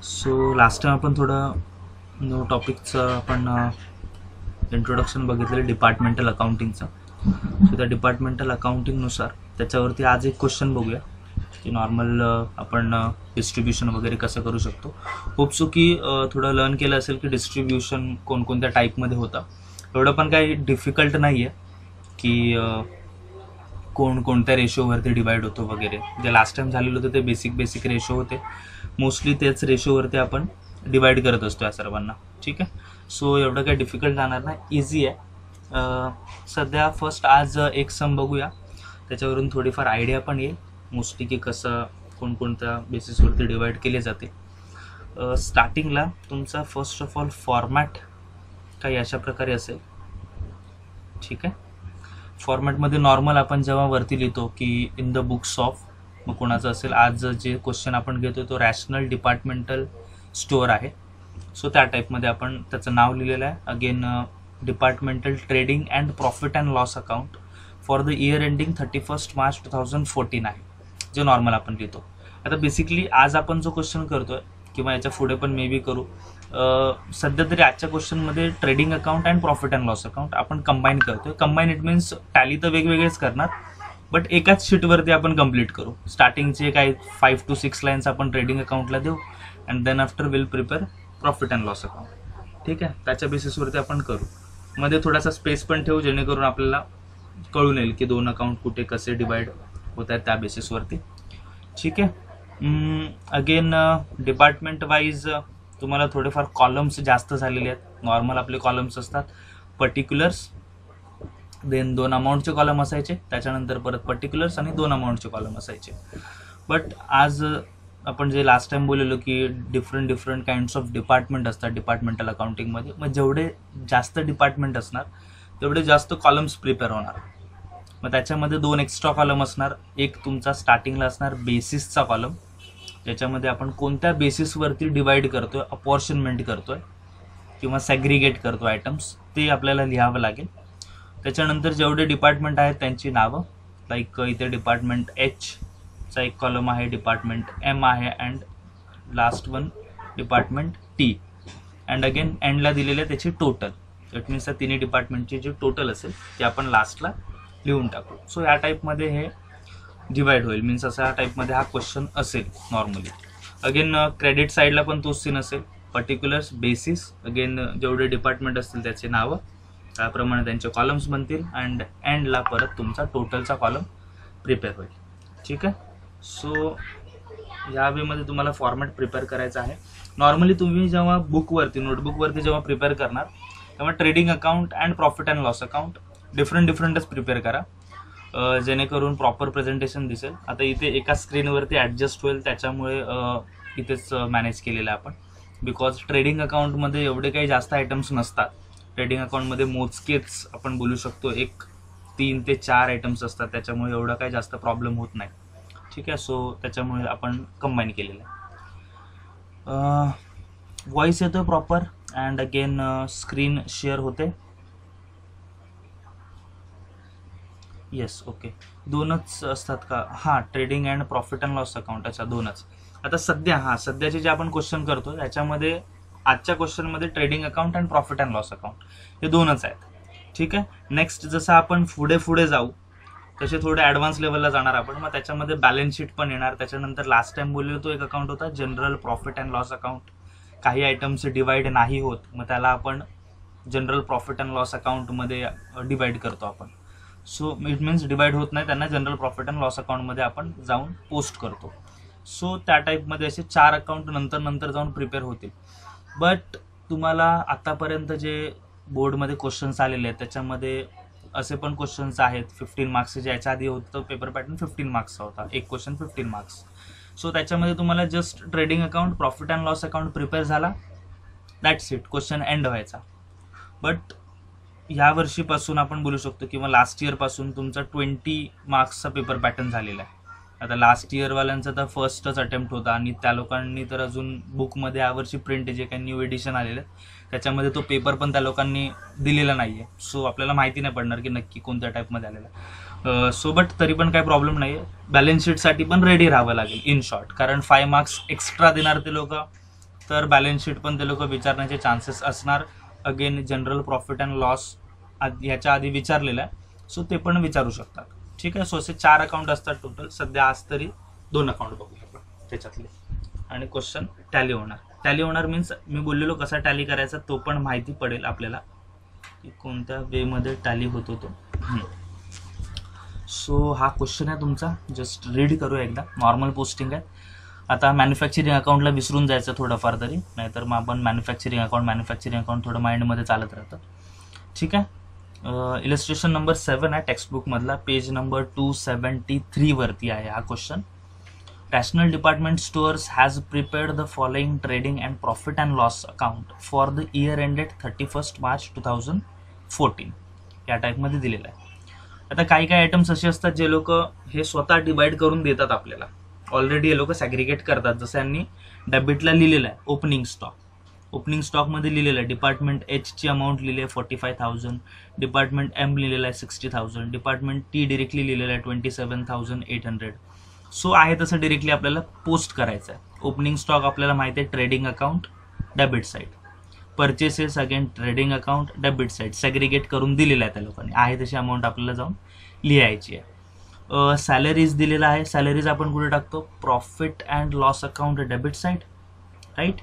So last time आपण थोडं new टॉपिकचं आपण इंट्रोडक्शन बघितलेलं डिपार्टमेंटल अकाउंटिंगचं. सो त्या डिपार्टमेंटल अकाउंटिंगनुसार त्याच्यावरती आज एक क्वेश्चन बघूया की नॉर्मल आपण डिस्ट्रीब्युशन वगैरे कसं करू शकतो. होप सो की थोडं लर्न केलं असेल की डिस्ट्रीब्युशन कोणकोणत्या टाईपमध्ये होतं. एवढं पण काही डिफिकल्ट नाही आहे की कोणत्या रेशोवरती डिवाईड होतो वगैरे. जे लास्ट टाइम झालेलं होतं ते बेसिक रेशो होते. मोस्टली तेच रेशोवरती आपण डिवाईड करत असतो या सर्वांना. ठीक आहे. सो एवढं काही डिफिकल्ट जाणार नाही, इझी आहे. सध्या फर्स्ट आज एक सम बघूया, त्याच्यावरून थोडीफार आयडिया पण येईल मोस्टली की कसं कोणकोणत्या बेसिसवरती डिवाईड केले जाते. स्टार्टिंगला तुमचा फर्स्ट ऑफ ऑल फॉर्मॅट काही अशा प्रकारे असेल. ठीक आहे. फॉर्मॅटमध्ये नॉर्मल आपण जेव्हा वरती लिहितो की इन द बुक्स ऑफ, मग कोणाचं असेल, आज जे क्वेश्चन आपण घेतो तो रॅशनल डिपार्टमेंटल स्टोअर आहे. सो त्या टाईपमध्ये आपण त्याचं नाव लिहिलेलं आहे. Again departmental trading and profit and loss account for the year ending 31 March 2014 आहे, जे नॉर्मल आपण लिहितो. आता बेसिकली आज आपण जो क्वेश्चन करतोय किंवा याच्या पुढे पण मे बी करू, सध्या तरी आजच्या क्वेश्चनमध्ये trading account and profit and loss account आपण कंबाईन करतोय. कंबाईन इट मीन्स टॅली तर वेगवेगळेच करणार, बट एकाच शीटवरती आपण कंप्लीट करू. स्टार्टिंगचे काही 5 to 6 लाईन्स आपण ट्रेडिंग अकाउंटला देऊ and then after will prepare profit and loss account. ठीक आहे. त्याच्या बेसिसवरती आपण करू. मध्ये थोडासा स्पेस पण ठेवू जेणेकरून आपल्याला कळून येईल की दोन अकाउंट कुठे कसे डिवाईड होत आहेत त्या बेसिसवरती. ठीक आहे. अगेन डिपार्टमेंट वाईज तुम्हाला थोडेफार कॉलम्स जास्त झालेले आहेत. नॉर्मल आपले कॉलम्स असतात पर्टिक्युलर्स, देन 2 अमाऊंटचे कॉलम असायचे, त्याच्यानंतर परत पर्टिक्युलर्स आणि 2 अमाऊंटचे कॉलम असायचे. बट आज आपण जे लास्ट टाइम बोललेलो की डिफरंट काइंड्स ऑफ डिपार्टमेंट असतात डिपार्टमेंटल अकाउंटिंगमध्ये. मग जेवढे जास्त डिपार्टमेंट असणार तेवढे जास्त कॉलम्स प्रिपेअर होणार. मग त्याच्यामध्ये 2 एक्स्ट्रा कॉलम असणार. एक तुमचा स्टार्टिंगला असणार बेसिसचा कॉलम, ज्याच्यामध्ये आपण कोणत्या बेसिसवरती डिवाईड करतोय, अपॉर्शनमेंट करतोय किंवा सॅग्रिगेट करतोय आयटम्स, ते आपल्याला लिहावं लागेल. त्याच्यानंतर जेवढे डिपार्टमेंट आहेत त्यांची नावं, लाईक इथे डिपार्टमेंट एचचा एक कॉलम आहे, डिपार्टमेंट एम आहे, and last one department T. And again एंडला दिलेलं आहे त्याची टोटल. इट मीन्स त्या तिन्ही डिपार्टमेंटची जी टोटल असेल ते आपण लास्टला लिहून टाकू. सो या टाईपमध्ये हे डिवाईड होईल. मीन्स अशा टाईपमध्ये हा क्वेश्चन असेल नॉर्मली. अगेन क्रेडिट साईडला पण तोच सीन असेल. पर्टिक्युलर्स, बेसिस, अगेन जेवढे डिपार्टमेंट असतील त्याचे नावं, त्याप्रमाणे त्यांचे कॉलम्स बनतील अँड एंडला परत तुमचा टोटलचा कॉलम प्रिपेअर होईल. ठीक आहे. सो ह्या वेमध्ये तुम्हाला फॉर्मॅट प्रिपेअर करायचा आहे. नॉर्मली तुम्ही जेव्हा बुकवरती, नोटबुकवरती जेव्हा प्रिपेअर करणार तेव्हा trading account and profit and loss account डिफरंटच प्रिपेअर करा, जेणेकरून प्रॉपर प्रेझेंटेशन दिसेल. आता इथे एका स्क्रीनवरती ॲडजस्ट होईल, त्याच्यामुळे इथेच मॅनेज केलेलं आहे आपण. बिकॉज ट्रेडिंग अकाउंटमध्ये एवढे काही जास्त आयटम्स नसतात. ट्रेडिंग अकाउंटमध्ये मोजकेच आपण बोलू शकतो 3 ते 4 आयटम्स असतात, त्याच्यामुळे एवढा काही जास्त प्रॉब्लेम होत नाही. ठीक आहे. सो त्याच्यामुळे आपण कंबाईन केलेलं आहे. व्हॉइस येतो proper and again screen share होते. Yes, okay. 2च असतात का? हां, trading and profit and loss account. अच्छा, 2च. आता सध्याचे जे आपण क्वेश्चन करतो त्याच्यामध्ये आजच्या क्वेश्चनमध्ये trading account and profit and loss account हे 2च आहेत. ठीक आहे. नेक्स्ट जसं आपण पुढे जाऊ तसे थोडे ॲडव्हान्स लेवलला जाणार आपण. मग त्याच्यामध्ये बॅलन्स शीट पण येणार. त्याच्यानंतर लास्ट टाइम बोललेलो तो एक अकाउंट होता general profit and loss account. काही आयटम्स डिवाईड नाही होत, मग त्याला आपण जनरल प्रॉफिट अँड लॉस अकाउंटमध्ये डिवाईड करतो आपण. सो इट मीन्स डिवाईड होत नाही, त्यांना जनरल प्रॉफिट अँड लॉस अकाउंटमध्ये आपण जाऊन पोस्ट करतो. सो त्या टाईपमध्ये असे 4 अकाउंट नंतर जाऊन प्रिपेअर होतील. बट तुम्हाला आतापर्यंत जे बोर्डमध्ये क्वेश्चन्स आलेले आहेत त्याच्यामध्ये असे पण क्वेश्चन्स आहेत 15 मार्क्सचे. जे याच्या आधी होतं पेपर पॅटर्न 15 मार्क्सचा होता, एक क्वेश्चन 15 मार्क्स. सो त्याच्यामध्ये तुम्हाला just trading account, profit and loss account prepare झाला, दॅट्स इट, क्वेश्चन एंड व्हायचा. बट ह्या वर्षीपासून आपण बोलू शकतो किंवा लास्ट इयरपासून तुमचा 20 मार्क्सचा पेपर पॅटर्न झालेला आहे. आता लास्ट इयरवाल्यांचा तर फर्स्टच अटेम्प्ट होता आणि त्या लोकांनी तर अजून बुकमध्ये यावर्षी प्रिंट जे काही न्यू एडिशन आलेलं आहे त्याच्यामध्ये तो पेपर पण त्या लोकांनी दिलेला नाही आहे. सो आपल्याला माहिती नाही पडणार की नक्की कोणत्या टाईपमध्ये आलेला आहे. सो बट तरी पण काही प्रॉब्लेम नाही आहे. बॅलन्स शीटसाठी पण रेडी राहावं लागेल इन शॉर्ट, कारण 5 मार्क्स एक्स्ट्रा देणार ते लोक, तर बॅलन्स शीट पण ते लोक विचारण्याचे चान्सेस असणार. Again general profit and loss ह्याच्या आधी विचारलेलं आहे, सो ते पण विचारू शकतात. ठीक आहे. सो असे 4 अकाउंट असतात टोटल. सध्या आज तरी 2 अकाउंट बघूया आपण त्याच्यातले, आणि क्वेश्चन टॅली होणार. टॅली होणार मीन्स मी बोललेलो कसा टॅली करायचा तो पण माहिती पडेल आपल्याला की कोणत्या वेमध्ये टॅली होतो तो. सो हा क्वेश्चन आहे तुमचा, जस्ट रीड करूया एकदा. नॉर्मल पोस्टिंग आहे. आता मॅन्युफॅक्चरिंग अकाउंटला विसरून जायचं थोडंफार तरी, नाहीतर मग आपण मॅन्युफॅक्चरिंग अकाउंट थोडं माइंडमध्ये चालत राहतं. ठीक आहे. इलस्ट्रेशन नंबर 7 आहे टेक्स्टबुकमधला, पेज नंबर 273 वरती आहे हा question. National Department Stores has prepared the following trading and profit and loss account for the year ended 31st March 2014. या टाईपमध्ये दिलेलं आहे. आता काही आयटम्स असे असतात जे लोक हे स्वतः डिवाइड करून देतात आपल्याला. ऑलरेडी हे लोक सॅग्रिगेट करतात. जसं यांनी डेबिटला लिहिलेलं आहे ओपनिंग स्टॉक. ओपनिंग स्टॉकमध्ये लिहिलेलं आहे डिपार्टमेंट एचची अमाऊंट लिहिली आहे 45,000, डिपार्टमेंट एम लिहिलेलं आहे 60,000, डिपार्टमेंट टी डिरेक्टली लिहिलेलं आहे 27,800. सो आहे तसं डिरेक्टली आपल्याला पोस्ट करायचं आहे. ओपनिंग स्टॉक आपल्याला माहिती आहे trading account debit side, purchases again trading account debit side, segregate करून दिलेलं आहे त्या लोकांनी. आहे तशी अमाऊंट आपल्याला जाऊन लिहायची आहे. सॅलरीज दिलेला आहे. सॅलरीज आपण कुठे टाकतो? Profit and loss account debit side, right.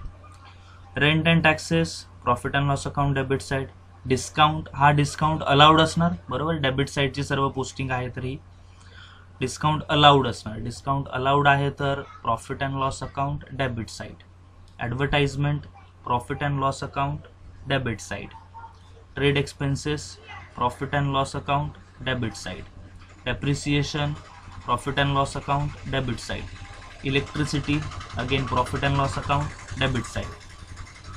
Rent and taxes profit and loss account debit side. Discount, हा डिस्काउंट अलाउड असणार बरोबर. डेबिट साईडची सर्व पोस्टिंग आहे तरी डिस्काउंट अलाउड असणार. डिस्काउंट अलाउड आहे तर profit and loss account debit side. Advertisement profit and loss account debit side. Trade expenses profit and loss account debit side. Depreciation profit and loss account debit side. Electricity again profit and loss account debit side.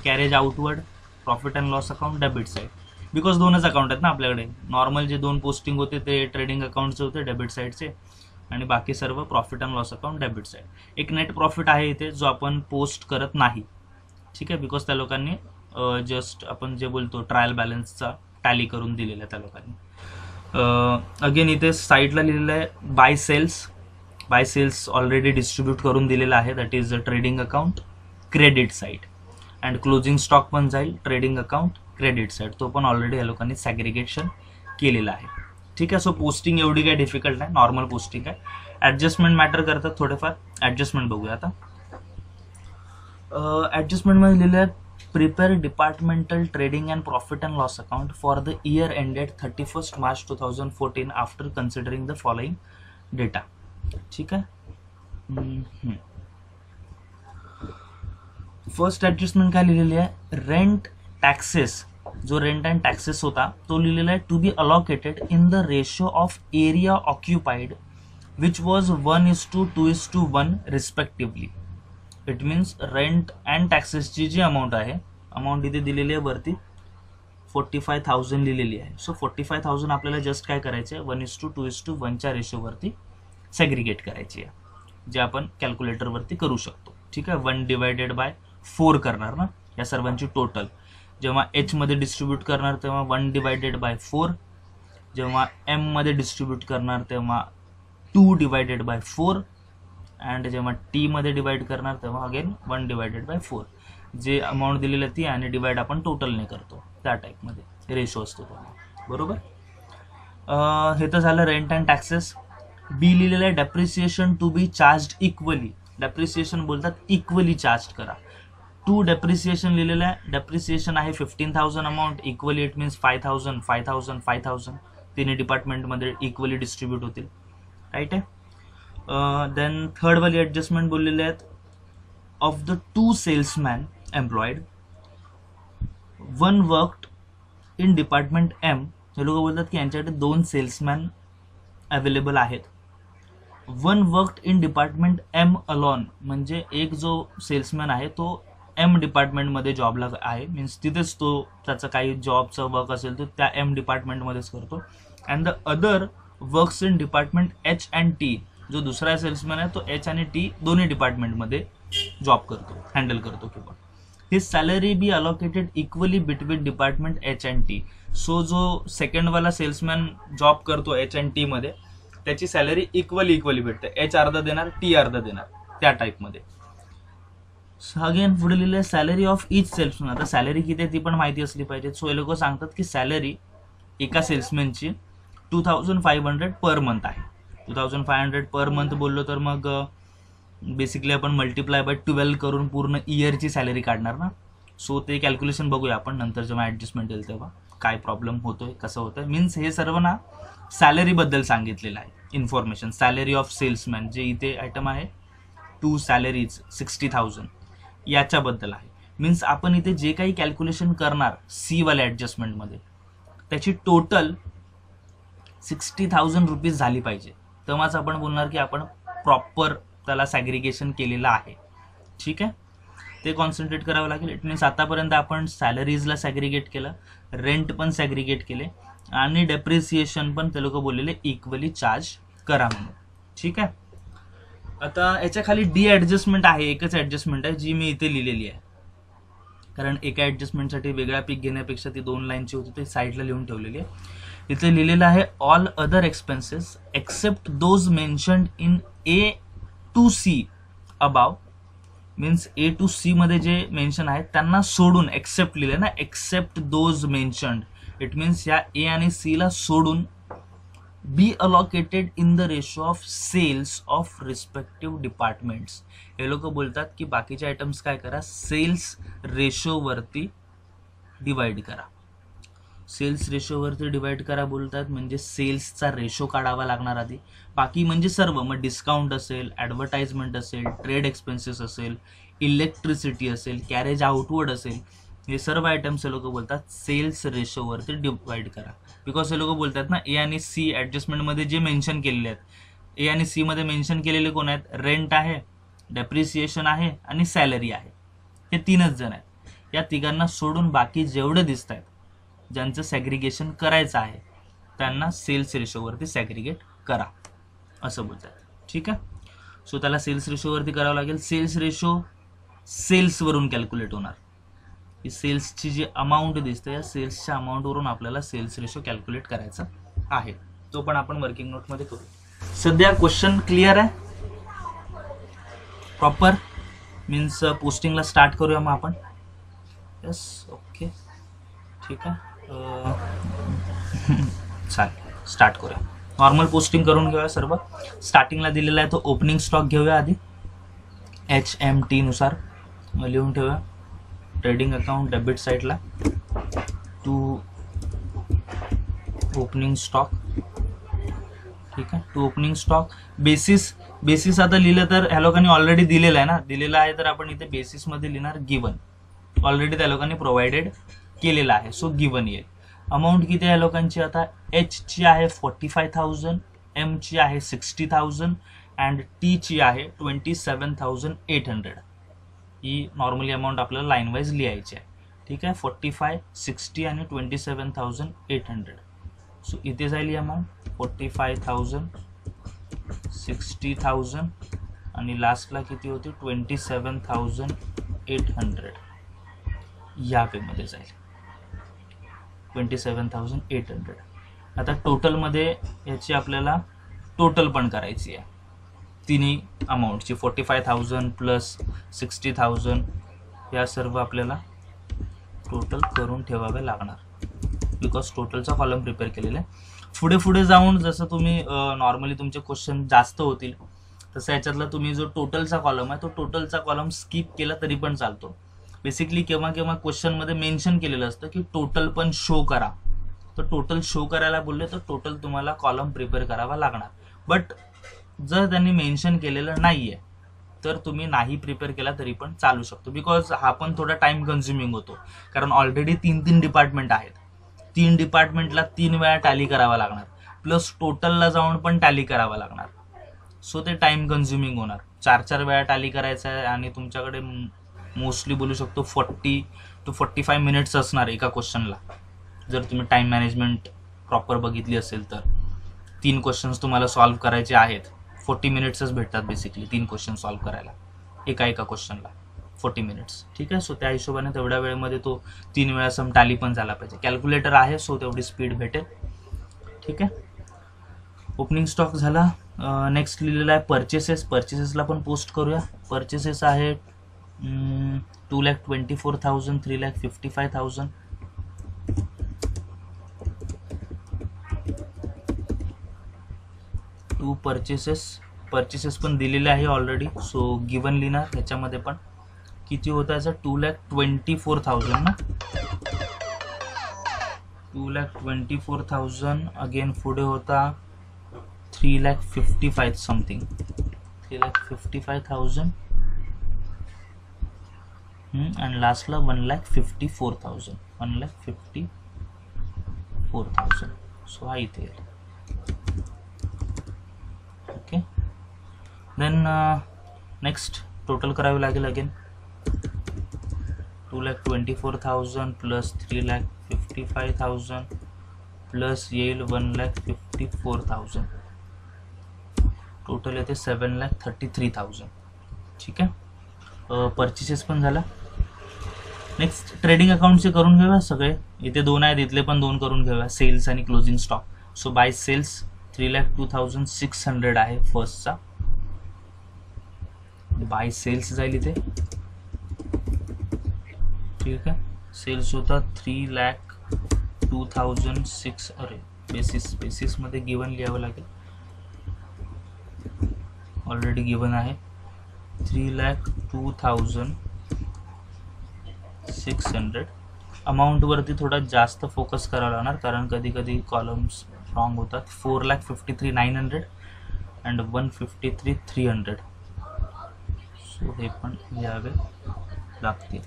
Carriage outward profit and loss account debit side. Because 2च account आहेत ना आपल्याकडे. Normal जे 2 posting होते ते trading अकाउंटचे होते debit साईडचे, आणि बाकी सर्व profit and loss account debit side. एक नेट प्रॉफिट आहे इथे जो आपण पोस्ट करत नाही. ठीक आहे. बिकॉज त्या लोकांनी जस्ट आपण जे बोलतो ट्रायल बॅलन्सचा टॅली करून दिलेला आहे त्या लोकांनी. अगेन इथे साईडला लिहिलेलं आहे bye cells. Bye cells already distribute करून दिलेलं आहे. That is a trading account credit side. And closing stock पण जाईल ट्रेडिंग अकाउंट क्रेडिट साईड. तो पण ऑलरेडी या लोकांनी सॅग्रिगेशन केलेलं आहे. ठीक आहे. सो पोस्टिंग एवढी काही डिफिकल्ट नाही, नॉर्मल पोस्टिंग आहे. ॲडजस्टमेंट मॅटर करतात थोडेफार. ॲडजस्टमेंट बघूया आता. ॲडजस्टमेंटमध्ये लिहिलं आहे prepare departmental trading and profit and loss account for the year ended 31st March 2014 after considering the following data. ठीक आहे. फर्स्ट ॲडजस्टमेंट काय लिहिलेली आहे? रेंट टॅक्सेस, जो रेंट अँड टॅक्सेस होता तो लिहिलेला आहे to be allocated in the ratio of area occupied which was 1:2:1 respectively. It means rent and टॅक्सेसची G amount आहे, अमाऊंट इथे दिलेली आहे वरती 45,000 लिहिलेली आहे. सो 45,000 आपल्याला जस्ट काय करायचं आहे 1:2:1च्या रेशोवरती सेग्रिगेट करायची आहे, जे आपण कॅल्क्युलेटरवरती करू शकतो. ठीक आहे. 1/4 करणार ना या सर्वांची टोटल. जेव्हा एच मध्ये डिस्ट्रीब्यूट करणार तेव्हा 1/4. जेव्हा एम मध्ये डिस्ट्रीब्यूट करणार तेव्हा 2/4. अँड जेव्हा टी मध्ये डिवाइड करणार तेव्हा अगेन 1/4. जे अमाऊंट दिलेली आहे ती आणि डिवाइड आपण टोटलने करतो त्या टाईपमध्ये रेशो असतो तो बरोबर. हे तर झालं रेंट अँड टॅक्सेस. बी लिहिलेलं आहे depreciation to be charge equally. Depreciation बोलतात इक्वली चार्ज करा. टू डेप्रिसिएशन लिहिलेलं आहे. डेप्रिसिएशन आहे 15,000 अमाऊंट. इक्वली इट मीन्स 5,000 5,000 5,000 तिन्ही डिपार्टमेंटमध्ये इक्वली डिस्ट्रीब्यूट होतील. राईट आहे. देन थर्ड वाली ॲडजस्टमेंट बोललेले आहेत of the 2 salesman employed 1 worked in department M. हे लोक बोलतात की यांच्याकडे 2 सेल्समॅन अवेलेबल आहेत. 1 worked in department M alone, म्हणजे एक जो सेल्समॅन आहे तो एम डिपार्टमेंटमध्ये जॉबला आहे. मीन्स तिथेच तो त्याचं काही जॉबचं वर्क असेल तो त्या एम डिपार्टमेंटमध्येच करतो. And the other works in department H and T. जो दुसरा सेल्समॅन आहे तो एच आणि टी दोन्ही डिपार्टमेंटमध्ये जॉब करतो, हँडल करतो किंवा. His salary be allocated equally between department H and T. So जो सेकंडवाला सेल्समॅन जॉब करतो एच अँड टी मध्ये त्याची सॅलरी इक्वली भेटते. एच अर्धा देणार, टी अर्धा देणार, त्या टाईपमध्ये. अगेन पुढे लिहिलं सॅलरी ऑफ इच सेल्समॅन. आता सॅलरी किती आहे ती पण माहिती असली पाहिजे. सो हे लोक सांगतात की सॅलरी एका सेल्समॅनची 2500 पर मंथ आहे. 2500 पर मंथ बोललो तर मग बेसिकली आपण मल्टिप्लाय बाय 12 करून पूर्ण इयरची सॅलरी काढणार ना. सो ते कॅल्क्युलेशन बघूया आपण नंतर जेव्हा ॲडजस्टमेंट येईल तेव्हा काय प्रॉब्लेम होतोय, कसं होतंय. मीन्स हे सर्व ना सॅलरीबद्दल सांगितलेलं आहे इन्फॉर्मेशन. सॅलरी ऑफ सेल्समॅन जे इथे आयटम आहे 2 सॅलरीज 60,000 याच्याबद्दल आहे. मीन्स आपण इथे जे काही कॅल्क्युलेशन करणार सी वाल्या ॲडजस्टमेंटमध्ये त्याची टोटल 60,000 रुपीज झाली पाहिजे. तेव्हाच आपण बोलणार की आपण प्रॉपर त्याला सॅग्रिगेशन केलेलं आहे. ठीक आहे, ते कॉन्सन्ट्रेट करावं लागेल. इट मीन्स आतापर्यंत आपण सॅलरीजला सॅग्रिगेट केलं, रेंट पण सॅग्रिगेट केले आणि डेप्रिसिएशन पण ते लोक बोललेले इक्वली चार्ज करा म्हणून. ठीक आहे, आता याच्या खाली डी ॲडजस्टमेंट आहे, एकच ॲडजस्टमेंट आहे जी मी इथे लिहिलेली आहे. कारण एका ॲडजस्टमेंटसाठी वेगळा पीक घेण्यापेक्षा ती 2 लाईनची होती, ते साईडला लिहून ठेवलेली आहे. इथे लिहिलेलं आहे all other expenses except those mentioned in A to C above. Means A to C मध्ये जे मेन्शन आहेत त्यांना सोडून, एक्सेप्ट लिहिले ना, except those mentioned. It means या ए आणि सी ला सोडून be allocated in the ratio of sales of respective departments. हे लोक बोलतात की बाकीचे आयटम्स काय करा, सेल्स रेशोवरती डिवाइड करा. सेल्स रेशोवरती डिवाइड करा बोलतात म्हणजे सेल्सचा रेशो काढावा लागणार आधी. बाकी म्हणजे सर्व, मग डिस्काउंट असेल, ॲडव्हर्टाइजमेंट असेल, ट्रेड एक्सपेन्सेस असेल, इलेक्ट्रिसिटी असेल, कॅरेज आउटवर्ड असेल, हे सर्व आयटम्स हे लोक बोलतात सेल्स रेशोवरती डिवाइड करा. बिकॉज हे लोक बोलतात ना ए आणि सी ॲडजस्टमेंटमध्ये जे मेन्शन केलेले आहेत, ए आणि सी मध्ये मेन्शन केलेले कोण आहेत, रेंट आहे, डेप्रिसिएशन आहे आणि सॅलरी आहे. हे 3च जण आहेत. या तिघांना सोडून बाकी जेवढे दिसत आहेत ज्यांचं सॅग्रिगेशन करायचं आहे त्यांना सेल्स रेशोवरती सॅग्रिगेट करा असं बोलतात. ठीक आहे, सो त्याला सेल्स रेशोवरती करावं लागेल. सेल्स रेशो सेल्सवरून कॅल्क्युलेट होणार. ही सेल्सची जी अमाऊंट दिसते या सेल्सच्या अमाऊंटवरून आपल्याला सेल्स रेशो कॅल्क्युलेट करायचा आहे. तो पण आपण वर्किंग नोटमध्ये करू. सध्या क्वेश्चन क्लिअर आहे प्रॉपर. मीन्स पोस्टिंगला स्टार्ट करूया मग आपण. यस, ओके, ठीक आहे, चालेल, स्टार्ट करूया. नॉर्मल पोस्टिंग करून घेऊया सर्व. स्टार्टिंगला दिलेला आहे तो ओपनिंग स्टॉक घेऊया आधी. HMT नुसार लिहून ठेवूया. ट्रेडिंग अकाउंट डेबिट साईडला टू ओपनिंग स्टॉक. ठीक आहे, टू ओपनिंग स्टॉक. बेसिस आता लिहिलं तर ह्या लोकांनी ऑलरेडी दिलेलं आहे ना, दिलेलं आहे तर आपण इथे बेसिसमध्ये लिहिणार गिवन. ऑलरेडी त्या लोकांनी प्रोव्हाइडेड केलेला आहे, सो गिवन येईल. अमाऊंट किती आहे लोकांची आता, एच ची आहे 45,000, एम ची आहे 60,000 अँड टी ची आहे 27,800. ही नॉर्मली अमाऊंट आपल्याला लाईन वाईज लिहायची आहे. ठीक आहे, 45, 60 आणि 27,800. सो इथे जाईल ही अमाऊंट 45,000, 60,000 आणि लास्टला किती होती 27,800. या पेमध्ये जाईल 27,800. आता टोटलमध्ये याची आपल्याला टोटल पण करायची आहे तिन्ही अमाऊंटची. 45,000 प्लस 60,000 या सर्व आपल्याला टोटल करून ठेवावे लागणार बिकॉज टोटलचा कॉलम प्रिपेअर केलेला आहे. पुढे जाऊन जसं तुम्ही नॉर्मली तुमचे क्वेश्चन जास्त होतील तसं याच्यातला तुम्ही जो टोटलचा कॉलम आहे तो टोटलचा कॉलम स्किप केला तरी पण चालतो. बेसिकली केव्हा क्वेश्चनमध्ये मेन्शन केलेलं असतं की टोटल पण शो करा. तर टोटल शो करायला बोलले तर टोटल तुम्हाला कॉलम प्रिपेअर करावा लागणार. बट जर त्यांनी मेन्शन केलेलं नाहीये तर तुम्ही नाही प्रिपेअर केला तरी पण चालू शकतो. बिकॉज हा पण थोडा टाइम कन्झ्युमिंग होतो कारण ऑलरेडी 3 डिपार्टमेंट आहेत. 3 डिपार्टमेंटला 3 वेळा टॅली करावा लागणार प्लस टोटलला जाऊन पण टॅली करावा लागणार. सो ते टाइम कन्झ्युमिंग होणार. 4 वेळा टॅली करायचं आहे आणि तुमच्याकडे मोस्टली बोलू शकतो 40 to 45 मिनिट्स असणार एका क्वेश्चनला. जर तुम्ही टाइम मॅनेजमेंट प्रॉपर बघितली असेल तर 3 क्वेश्चन्स तुम्हाला सॉल्व्ह करायचे आहेत. 40 मिनिट्सच भेटतात बेसिकली 3 क्वेश्चन सॉल्व्ह करायला एका क्वेश्चनला 40 मिनिट्स. ठीक आहे, सो त्या हिशोबाने तेवढ्या वेळेमध्ये तो 3 वेळा सम टॅली पण झाला पाहिजे. कॅल्क्युलेटर आहे सो तेवढी स्पीड भेटेल. ठीक आहे, ओपनिंग स्टॉक झाला. नेक्स्ट लिहिलेला आहे परचेसेस. परचेसेसला पण पोस्ट करूया. परचेसेस आहे 2,24,000, 3,55,000. टू परचेसेस पण दिलेले आहे ऑलरेडी. सो गिवन लिहिणार. ह्याच्यामध्ये पण किती होता याचा 2,24,000 ना. 2,24,000. अगेन पुढे होता 3,55,000 समथिंग. 3,55,000 आणि लास्टला 1,54,000. 1,54,000. सो हा इथे येईल. ओके. देन नेक्स्ट टोटल करावे लागेल. अगेन 2,24,000 प्लस 3,55,000 प्लस येईल 1,54,000. टोटल येते 7,33,000. ठीक आहे. परचेसेस पण झाला. नेक्स्ट ट्रेडिंग अकाउंटचे करून घेऊया सगळे. इथे 2 आहेत, इथले पण 2 करून घेऊया. सेल्स आणि closing stock. So bye cells 3,02,600 आहे फर्स्टचा. बाय सेल्स जाईल इथे. ठीक आहे. सेल्स होता 3,02,600. अरे बेसिसमध्ये गिवन लिहावं लागेल. ऑलरेडी गिवन आहे 3,02,600. अमाऊंटवरती थोडा जास्त फोकस करावा लागणार कारण कधी कधी कॉलम्स रॉंग होतात. 4,53,900 अँड 1,53,300. सो हे पण लिहावे लागतील.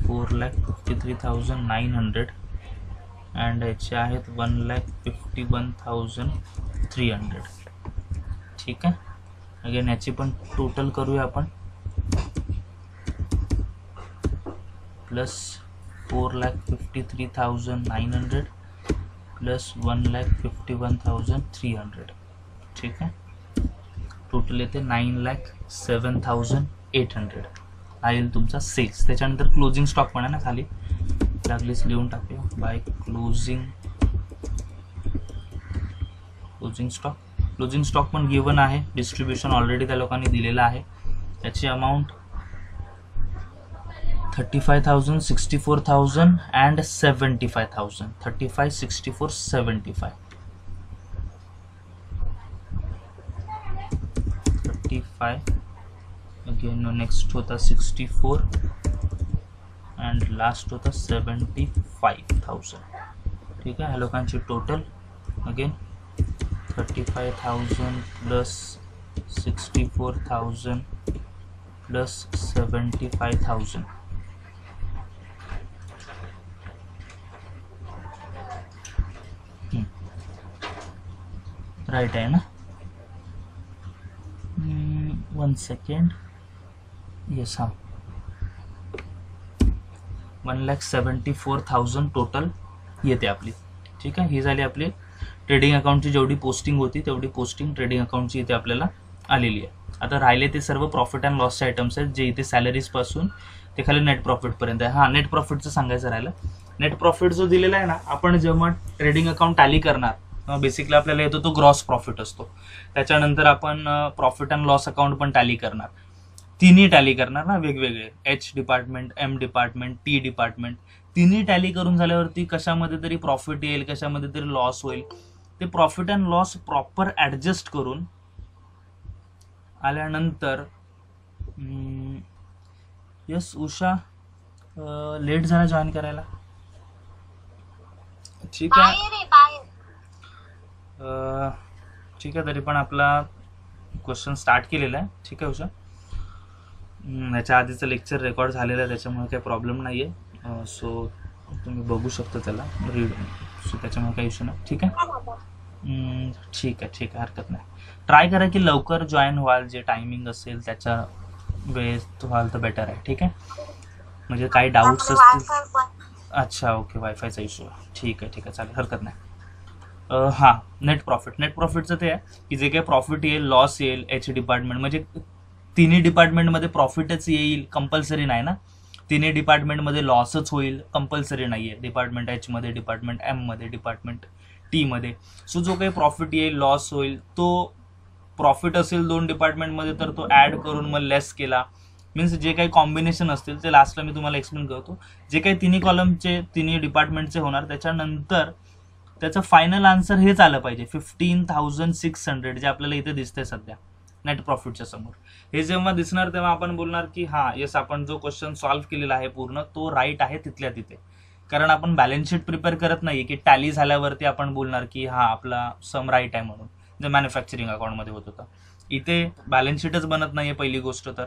4,53,900 अँड याचे आहेत 1,51,300. ठीक आहे. अगेन याची पण टोटल करूया आपण. Plus 4,53,900 plus 1,51,300. ठीक आहे. टोटल येते 9,07,800 हा येईल तुमचा सेल्स. त्याच्यानंतर क्लोजिंग स्टॉक पण आहे ना खाली, लागलीच लिहून टाकूया. By closing stock. Closing stock पण गिवन आहे. डिस्ट्रीब्युशन ऑलरेडी त्या लोकांनी दिलेलं आहे. त्याची अमाऊंट 35,000, 64,000 अँड 75,000. 35, 64, 75. 35 अगेन. नेक्स्ट होता 64 अँड लास्ट होता 75,000. ठीक आहे. ह्या लोकांची total again 35,000 plus 64,000 plus 75,000. Right है ना. 1 सेकेंड. यस हाँ 1,74,000 टोटल येते आपली. ठीक आहे. ही झाली आपली ट्रेडिंग अकाउंटची जेवढी पोस्टिंग होती तेवढी पोस्टिंग ट्रेडिंग अकाउंटची इथे आपल्याला आलेली आहे. आता राहिले ते सर्व प्रॉफिट अँड लॉसचे आयटम्स आहेत जे इथे सॅलरीजपासून ते खाली नेट प्रॉफिटपर्यंत आहे. हां नेट प्रॉफिटचं सांगायचं राहिलं. नेट प्रॉफिट जो दिलेला आहे ना, आपण जेव्हा ट्रेडिंग अकाउंट टॅली करणार बेसिकली आपल्याला येतो तो ग्रॉस प्रॉफिट असतो. त्याच्यानंतर आपण प्रॉफिट अँड लॉस अकाउंट पण टॅली करणार. तिन्ही टॅली करणार ना वेगवेगळे. H department, M department, T department. तिन्ही टॅली करून झाल्यावरती कशामध्ये तरी प्रॉफिट येईल, कशामध्ये तरी लॉस होईल. ते profit and loss proper adjust करून आल्यानंतर यस उषा लेट झाला जॉईन करायला. ठीक आहे. ठीक आहे. तरी पण आपला क्वेश्चन स्टार्ट केलेला आहे. ठीक आहे उषा. याच्या आधीचं लेक्चर रेकॉर्ड झालेलं आहे त्याच्यामुळे काही प्रॉब्लेम नाही आहे. सो तुम्ही बघू शकता त्याला रीड. सो त्याच्यामुळे काही इश्यू नाही. ठीक आहे. ठीक आहे. हरकत नाही. ट्राय करा की लवकर जॉईन व्हाल. जे टायमिंग असेल त्याच्या वेळेत व्हाल तर बेटर आहे. ठीक आहे. म्हणजे काही डाऊट्स असतील. अच्छा ओके. वायफायचा इश्यू आहे. ठीक आहे चालेल. हरकत नाही. हां नेट प्रॉफिटचं ते आहे की जे काही प्रॉफिट येईल, लॉस येईल एच डिपार्टमेंट म्हणजे तिन्ही डिपार्टमेंटमध्ये प्रॉफिटच येईल कंपल्सरी नाही ना. तिन्ही डिपार्टमेंटमध्ये लॉसच होईल कंपल्सरी नाही आहे. डिपार्टमेंट एचमध्ये, डिपार्टमेंट एममध्ये, डिपार्टमेंट टी मध्ये. सो जो काही प्रॉफिट येईल लॉस होईल तो प्रॉफिट असेल 2 डिपार्टमेंटमध्ये तर तो ऍड करून मग लेस केला, मीन्स जे काही कॉम्बिनेशन असतील ते लास्टला मी तुम्हाला एक्सप्लेन करतो. जे काही तिन्ही कॉलमचे तिन्ही डिपार्टमेंटचे होणार त्याच्यानंतर त्याचं फायनल आन्सर हेच आलं पाहिजे 15,600 जे आपल्याला इथे दिसतंय सध्या नेट प्रॉफिटच्या समोर. हे जेव्हा दिसणार तेव्हा आपण बोलणार की हा येस आपण जो क्वेश्चन सॉल्व्ह केलेला आहे पूर्ण तो राईट आहे तिथल्या तिथे. कारण आपण बॅलन्स शीट प्रिपेअर करत नाहीये की टॅली झाल्यावरती आपण बोलणार की हा आपला सम राईट आहे म्हणून, जे मॅन्युफॅक्चरिंग अकाउंटमध्ये होत होतं. इथे बॅलन्स शीटच बनत नाहीये पहिली गोष्ट तर.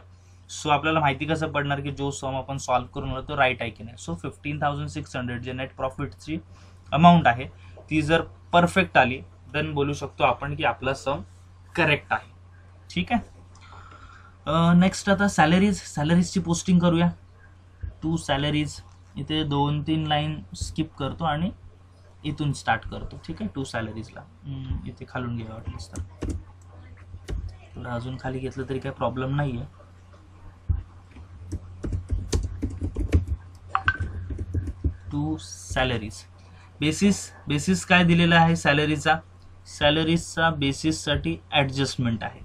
सो आपल्याला माहिती कसं पडणार की जो सम आपण सॉल्व्ह करून आलो तो राईट आहे की नाही. सो 15,600 जे नेट प्रॉफिटची अमाऊंट आहे ती जर परफेक्ट आली देन बोलू शकतो आपण की आपला सम करेक्ट आहे. ठीक आहे. नेक्स्ट आता सॅलरीजची पोस्टिंग करूया. 2 सॅलरीज इथे 2-3 लाईन स्किप करतो आणि इथून स्टार्ट करतो. ठीक आहे. 2 सॅलरीजला इथे खालून घ्या वाटलीस तर, थोडं अजून खाली घेतलं तरी काही प्रॉब्लेम नाही आहे. 2 सॅलरीज. बेसिस काय दिलेला आहे सॅलरीजचा बेसिससाठी ॲडजस्टमेंट आहे.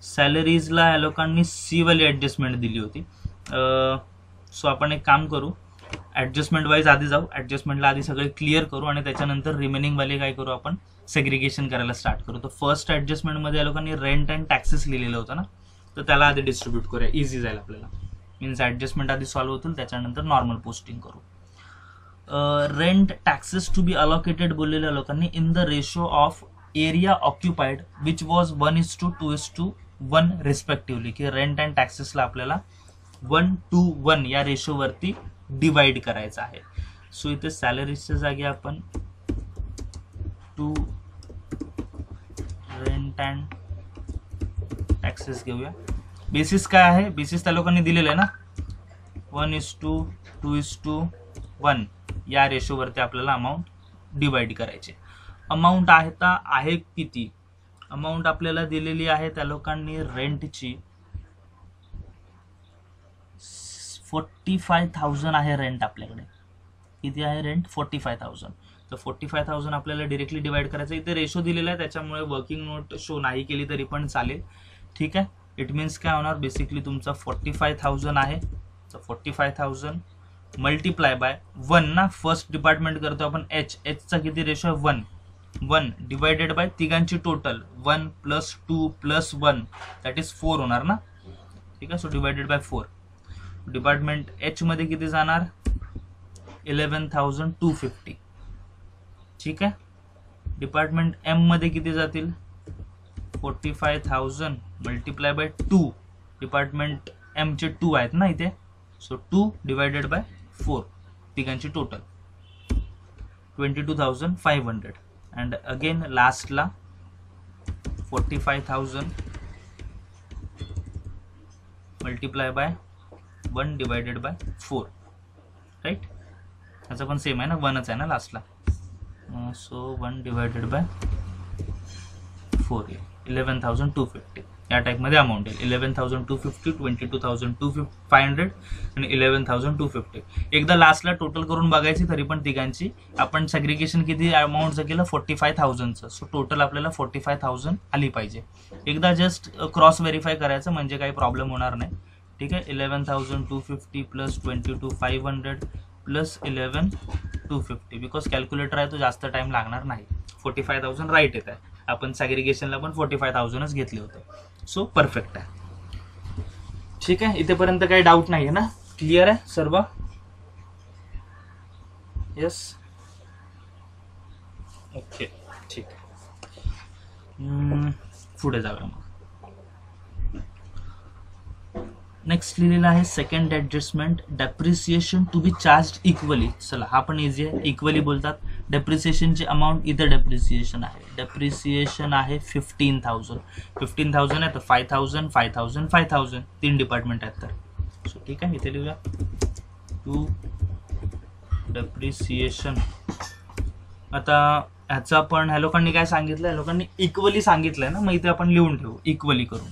सॅलरीजला या लोकांनी सी वाली ॲडजस्टमेंट दिली होती. सो आपण एक काम करू, ॲडजस्टमेंट वाईज आधी जाऊ, ॲडजस्टमेंटला आधी सगळे क्लिअर करू आणि त्याच्यानंतर रिमेनिंग वाले काय करू आपण सेग्रिगेशन करायला स्टार्ट करू. तर फर्स्ट ॲडजस्टमेंटमध्ये या लोकांनी रेंट अँड टॅक्सेस लिहिलेलं होतं ना, तर त्याला आधी डिस्ट्रीब्यूट करूया, इझी जाईल आपल्याला. मीन्स ॲडजस्टमेंट आधी सॉल्व्ह होतील त्याच्यानंतर नॉर्मल पोस्टिंग करू. Rent taxes to be allocated बोललेल्या लोकांनी in the ratio of area occupied which was 1:2:1 respectively, की रेंट अँड टॅक्सेसला आपल्याला 1:1 या रेशोवरती डिवाइड करायचं आहे. सो इथे सॅलरीजच्या जागी आपण 2 रेंट अँड टॅक्सेस घेऊया. बेसिस काय आहे, बेसिस त्या लोकांनी दिलेलं आहे ना 1:2:1 या रेशोवरती आपल्याला अमाऊंट डिवाइड करायचे. अमाऊंट आहे किती, अमाऊंट आपल्याला दिलेली आहे त्या लोकांनी रेंटची 45,000 आहे रेंट आपल्याकडे. किती आहे रेंट 45,000. तर 45,000 आपल्याला डिरेक्टली डिवाइड करायचं. इथे रेशो दिलेला आहे त्याच्यामुळे वर्किंग नोट शो नाही केली तरी पण चालेल. ठीक आहे. इट मीन्स काय होणार बेसिकली तुमचा 45,000 आहे, तर 45,000 मल्टिप्लाय बाय 1 ना, फर्स्ट डिपार्टमेंट करतो आपण एचचा किती रेशो आहे 1 डिवायडेड बाय तिघांची टोटल 1 + 2 + 1 दॅट इज 4 होणार ना. ठीक आहे. So divided by 4. Department H मध्ये किती जाणार 11,250. ठीक आहे. डिपार्टमेंट एम मध्ये किती जातील 45,000 मल्टिप्लाय बाय 2. डिपार्टमेंट एम चे 2 आहेत ना इथे, सो 2 डिवायडेड बाय 4 तिघांची टोटल 22,500. अँड अगेन लास्टला 45,000 multiply by 1 divided by 4. Right. याचा पण सेम आहे ना, 1च आहे ना लास्टला. सो 1 डिवायडेड बाय 4 11,250 या टाईपमध्ये अमाऊंट येईल. 11,250, 22,500 आणि 11,250. एकदा लास्टला टोटल करून बघायची तरी पण तिघांची. आपण सेग्रिगेशन किती अमाऊंटचं केलं 45,000चं. सो टोटल आपल्याला 45,000 आली पाहिजे. एकदा जस्ट क्रॉस व्हेरीफाय करायचं म्हणजे काही प्रॉब्लेम होणार नाही. ठीक आहे. 11,250 + 22,500 + 11,250 बिकॉज कॅल्क्युलेटर आहे तो जास्त टाइम लागणार नाही. 45,000 राईट येत आहे. आपण सॅग्रिगेशनला पण 45,000च घेतले होते. सो परफेक्ट आहे. ठीक आहे. इथेपर्यंत काही डाऊट नाही आहे ना, क्लिअर आहे सर्व. येस ओके ठीक आहे. पुढे जाऊया मग. नेक्स्ट लिहिलेला आहे second adjustment depreciation to be charge equally. चला हा पण इझी आहे. इक्वली बोलतात. डेप्रिसिएशनची अमाऊंट इथं डेप्रिसिएशन आहे 15,000 आहे तर 5,000 5,000 5,000 3 डिपार्टमेंट आहेत तर. सो ठीक आहे. इथे लिहूया टू डेप्रिसिएशन. आता ह्याचा पण ह्या लोकांनी काय सांगितलं, ह्या लोकांनी इक्वली सांगितलंय ना, मग इथे आपण लिहून ठेवू इक्वली करून.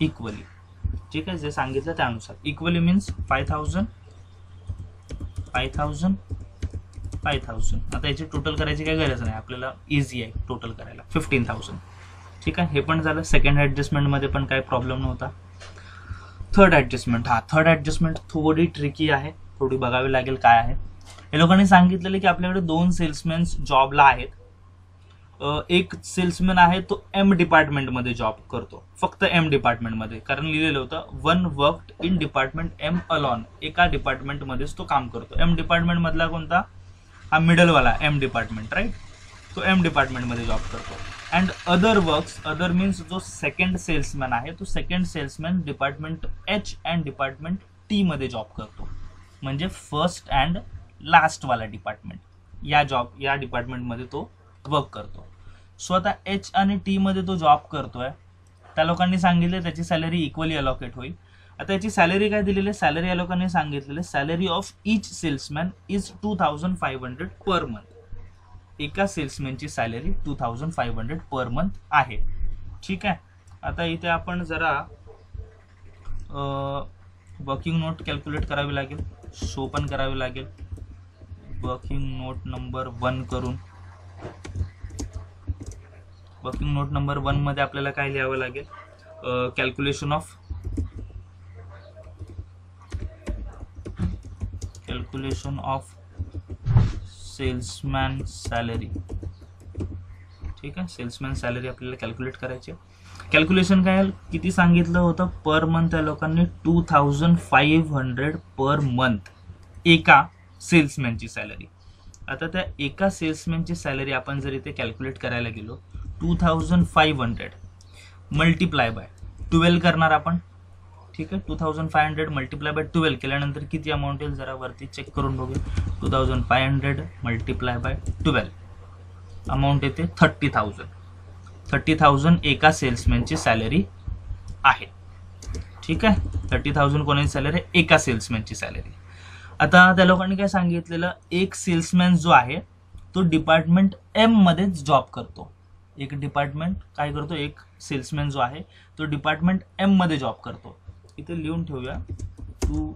इक्वली ठीक आहे. जे सांगितलं त्यानुसार इक्वली मीन्स 5,000 5,000 5,000. आता याची टोटल करायची काही गरज नाही, आपल्याला इझी आहे टोटल करायला 15,000. ठीक आहे, हे पण झालं. सेकंड ॲडजस्टमेंटमध्ये पण काही प्रॉब्लेम नव्हता. थर्ड ॲडजस्टमेंट, थर्ड ॲडजस्टमेंट थोडी ट्रिकी आहे, थोडी बघावी लागेल काय आहे. हे लोकांनी सांगितलेलं की आपल्याकडे 2 सेल्समॅन जॉबला आहेत. एक सेल्समॅन आहे तो एम डिपार्टमेंटमध्ये जॉब करतो, फक्त एम डिपार्टमेंटमध्ये, कारण लिहिलेलं होतं 1 worked in department M alone, एका डिपार्टमेंटमध्येच तो काम करतो. एम डिपार्टमेंट मधला कोणता? हा मिडलवाला एम डिपार्टमेंट, राईट. तो एम डिपार्टमेंटमध्ये जॉब करतो. And other works, other means जो सेकंड सेल्समॅन आहे तो second salesman department H and department T मध्ये जॉब करतो, म्हणजे फर्स्ट अँड लास्टवाला डिपार्टमेंट, या डिपार्टमेंटमध्ये तो वर्क करतो. सो आता एच आणि टी मध्ये तो जॉब करतोय, त्या लोकांनी सांगितले त्याची सॅलरी इक्वली अलॉकेट होईल. आता याची सॅलरी काय दिलेली आहे? सॅलरी या लोकांनी सांगितलेले salary of each salesman is 2,500 per month. एका सेल्समॅनची सॅलरी 2,500 पर मंथ आहे. ठीक आहे, आता इथे आपण जरा वर्किंग नोट कॅल्क्युलेट करावी लागेल, शो पण करावी लागेल. वर्किंग नोट नंबर 1 करून, वर्किंग नोट नंबर 1 मध्ये आपल्याला काय लिहावं लागेल? Calculation of salesman salary. ठीक आहे, सेल्समॅन सॅलरी आपल्याला कॅल्क्युलेट करायची. कॅल्क्युलेशन काय किती सांगितलं होतं? पर मंथ त्या लोकांनी 2,500 पर मंथ एका सेल्समॅनची सॅलरी. आता त्या एका सेल्समॅनची सॅलरी आपण जर इथे कॅल्क्युलेट करायला गेलो, 2,500 मल्टिप्लाय बाय 12 करणार आपण. ठीक आहे, 2,500 मल्टिप्लाय बाय 12 केल्यानंतर किती अमाऊंट येईल जरा वरती चेक करून बघूया. 2,500 मल्टिप्लाय बाय 12 अमाऊंट येते 30,000. 30,000 एका सेल्समॅनची सॅलरी आहे. ठीक आहे, 30,000 कोणाची सॅलरी? एका सेल्समॅनची सॅलरी. आता त्या लोकांनी काय सांगितलेलं, एक सेल्समॅन जो आहे तो डिपार्टमेंट एम मध्येच जॉब करतो. एक डिपार्टमेंट काय करतो? एक सेल्समॅन जो आहे तो डिपार्टमेंट एम मध्ये जॉब करतो. इथे लिहून ठेवूया टू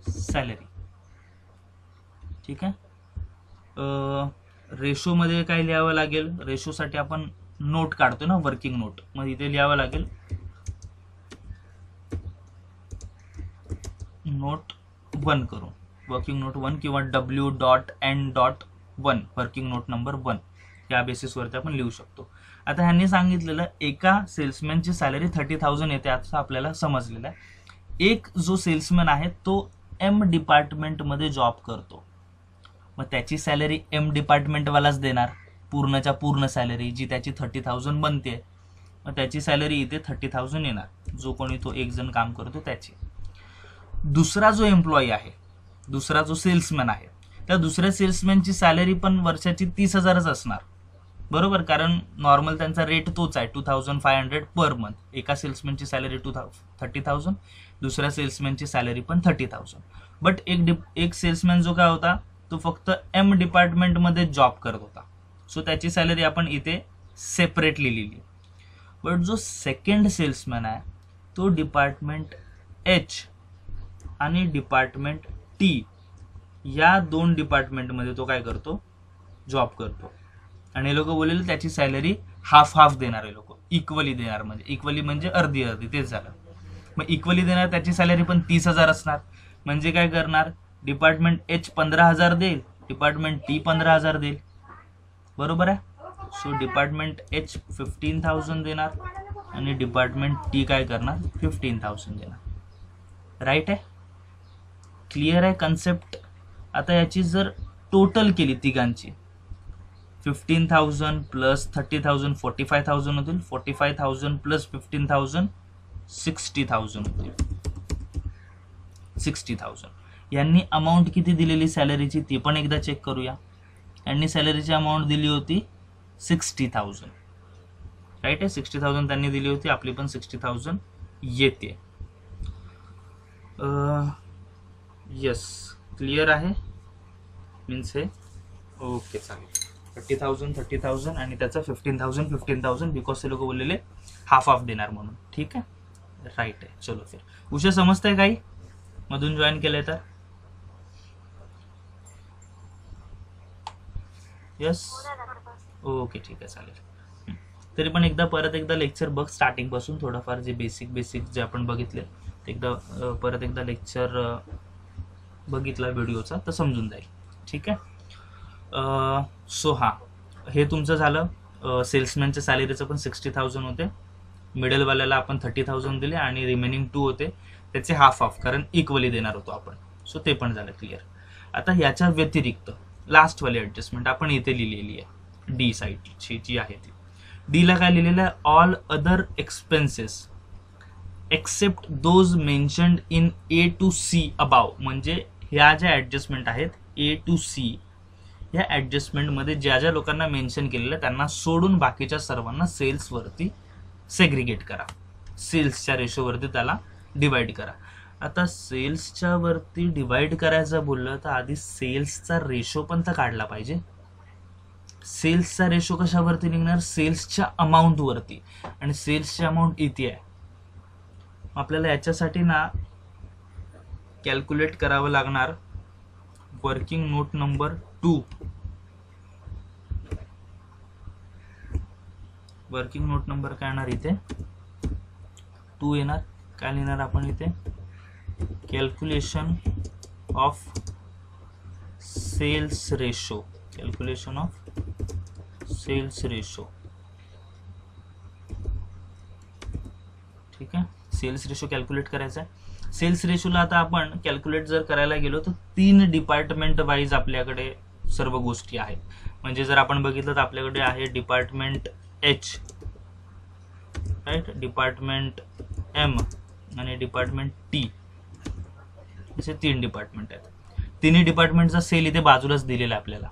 सॅलरी. ठीक आहे, रेशो मध्ये काय लिहावं लागेल? रेशो साठी आपण नोट काढतो ना, वर्किंग नोट, मग इथे लिहावं लागेल नोट 1 करून, वर्किंग नोट 1 किंवा W.N.1 वर्किंग नोट नंबर 1 या बेसिसवरती आपण लिहू शकतो. आता ह्यांनी सांगितलेलं एका सेल्समॅनची सॅलरी 30,000 येते, असं आपल्याला समजलेलं आहे. एक जो सेल्समॅन आहे तो एम डिपार्टमेंटमध्ये जॉब करतो, मग त्याची सॅलरी एम डिपार्टमेंटवालाच देणार, पूर्णच्या पूर्ण सॅलरी जी त्याची 30,000 बनते, मग त्याची सॅलरी इथे 30,000 येणार, जो कोणी तो एक जण काम करतो त्याची. दुसरा जो एम्प्लॉई आहे, दुसरा जो सेल्समॅन आहे, त्या दुसऱ्या सेल्समॅनची सॅलरी पण वर्षाची 30,000च असणार, बरोबर, कारण नॉर्मल त्यांचा रेट तोच आहे 2,500 पर मंथ. एका सेल्समॅनची सॅलरी 30,000, दुसऱ्या सेल्समॅनची सॅलरी पण 30,000. बट एक सेल्समॅन जो काय होता तो फक्त एम डिपार्टमेंटमध्ये जॉब करत होता, सो त्याची सॅलरी आपण इथे सेपरेटली लिहिली. बट जो सेकंड सेल्समॅन आहे तो डिपार्टमेंट एच आणि डिपार्टमेंट टी या 2 डिपार्टमेंटमध्ये तो काय करतो? जॉब करतो. आणि हे लोक बोललेले त्याची सॅलरी हाफ देणार, हे लोक इक्वली देणार, म्हणजे इक्वली म्हणजे अर्धी तेच झालं. मग इक्वली देणार, त्याची सॅलरी पण 30,000 असणार. म्हणजे काय करणार? डिपार्टमेंट एच 15,000 देईल, डिपार्टमेंट टी 15,000 देईल, बरोबर आहे. सो डिपार्टमेंट एच 15,000 देणार आणि डिपार्टमेंट टी काय करणार? 15,000 देणार. राईट आहे, क्लिअर आहे कन्सेप्ट. आता याची जर टोटल केली तिघांची, 15,000 प्लस 30,000 45,000 होतील, 45,000 प्लस 15,000 60,000 होतील. 60,000 यांनी अमाऊंट किती दिलेली सॅलरीची ती पण एकदा चेक करूया. यांनी सॅलरीची अमाऊंट दिली होती 60,000, राईट आहे. 60,000 त्यांनी दिली होती, आपली पण 60,000 येते. येस, क्लिअर आहे, मीन्स हे ओके चालेल. 30,000 आणि त्याचा 15,000 बिकॉज ते लोक बोललेले हाफ देणार म्हणून. ठीक आहे, राईट आहे. चलो फिर उषा समजतंय काही मधून जॉईन केलंय तर यस ओके ठीक आहे चालेल. तरी पण परत एकदा लेक्चर बघ स्टार्टिंगपासून, थोडंफार जे बेसिक जे आपण बघितले ते परत एकदा लेक्चर बघितला व्हिडिओचा तर समजून जाईल. ठीक आहे. सो हा हे तुमचं झालं. सेल्समॅनच्या सॅलरीचं पण 60,000 होते, मिडलवाल्याला आपण 30,000 दिले आणि रिमेनिंग 2 होते त्याचे हाफ कारण इक्वली देणार होतो आपण. सो ते पण झालं क्लिअर. आता ह्याच्या व्यतिरिक्त लास्टवाली ॲडजस्टमेंट आपण इथे लिहिलेली आहे डी साईडची जी आहे ती. डीला काय लिहिलेलं आहे, all other expenses except those mentioned in A to C above. म्हणजे ह्या ज्या ॲडजस्टमेंट आहेत A to C या ॲडजस्टमेंटमध्ये ज्या लोकांना मेन्शन केलेलं त्यांना सोडून बाकीच्या सर्वांना सेल्सवरती सेग्रिगेट करा, सेल्सच्या रेशोवरती त्याला डिवाइड करा. आता सेल्सच्या वरती डिवाइड करायचं बोललं तर आधी सेल्सचा रेशो पण तर काढला पाहिजे. सेल्सचा रेशो कशावरती निघणार, सेल्सच्या अमाऊंटवरती, आणि सेल्सची अमाऊंट इथे आहे. आपल्याला याच्यासाठी ना कॅल्क्युलेट करावं लागणार working note number 2. Working note number काय येणार इथे 2 येणार. काय लिहिणार आपण इथे, calculation of sales ratio, calculation of sales ratio. ठीक आहे, सेल्स रेशो कॅल्क्युलेट करायचा आहे. सेल्स रेशोला आता आपण कॅल्क्युलेट जर करायला गेलो तर 3 डिपार्टमेंट वाईज आपल्याकडे सर्व गोष्टी आहेत. म्हणजे जर आपण बघितलं तर आपल्याकडे आहे department H, right, department M आणि डिपार्टमेंट T, असे 3 डिपार्टमेंट आहेत. तिन्ही डिपार्टमेंटचा सेल इथे बाजूलाच दिलेला आहे आपल्याला,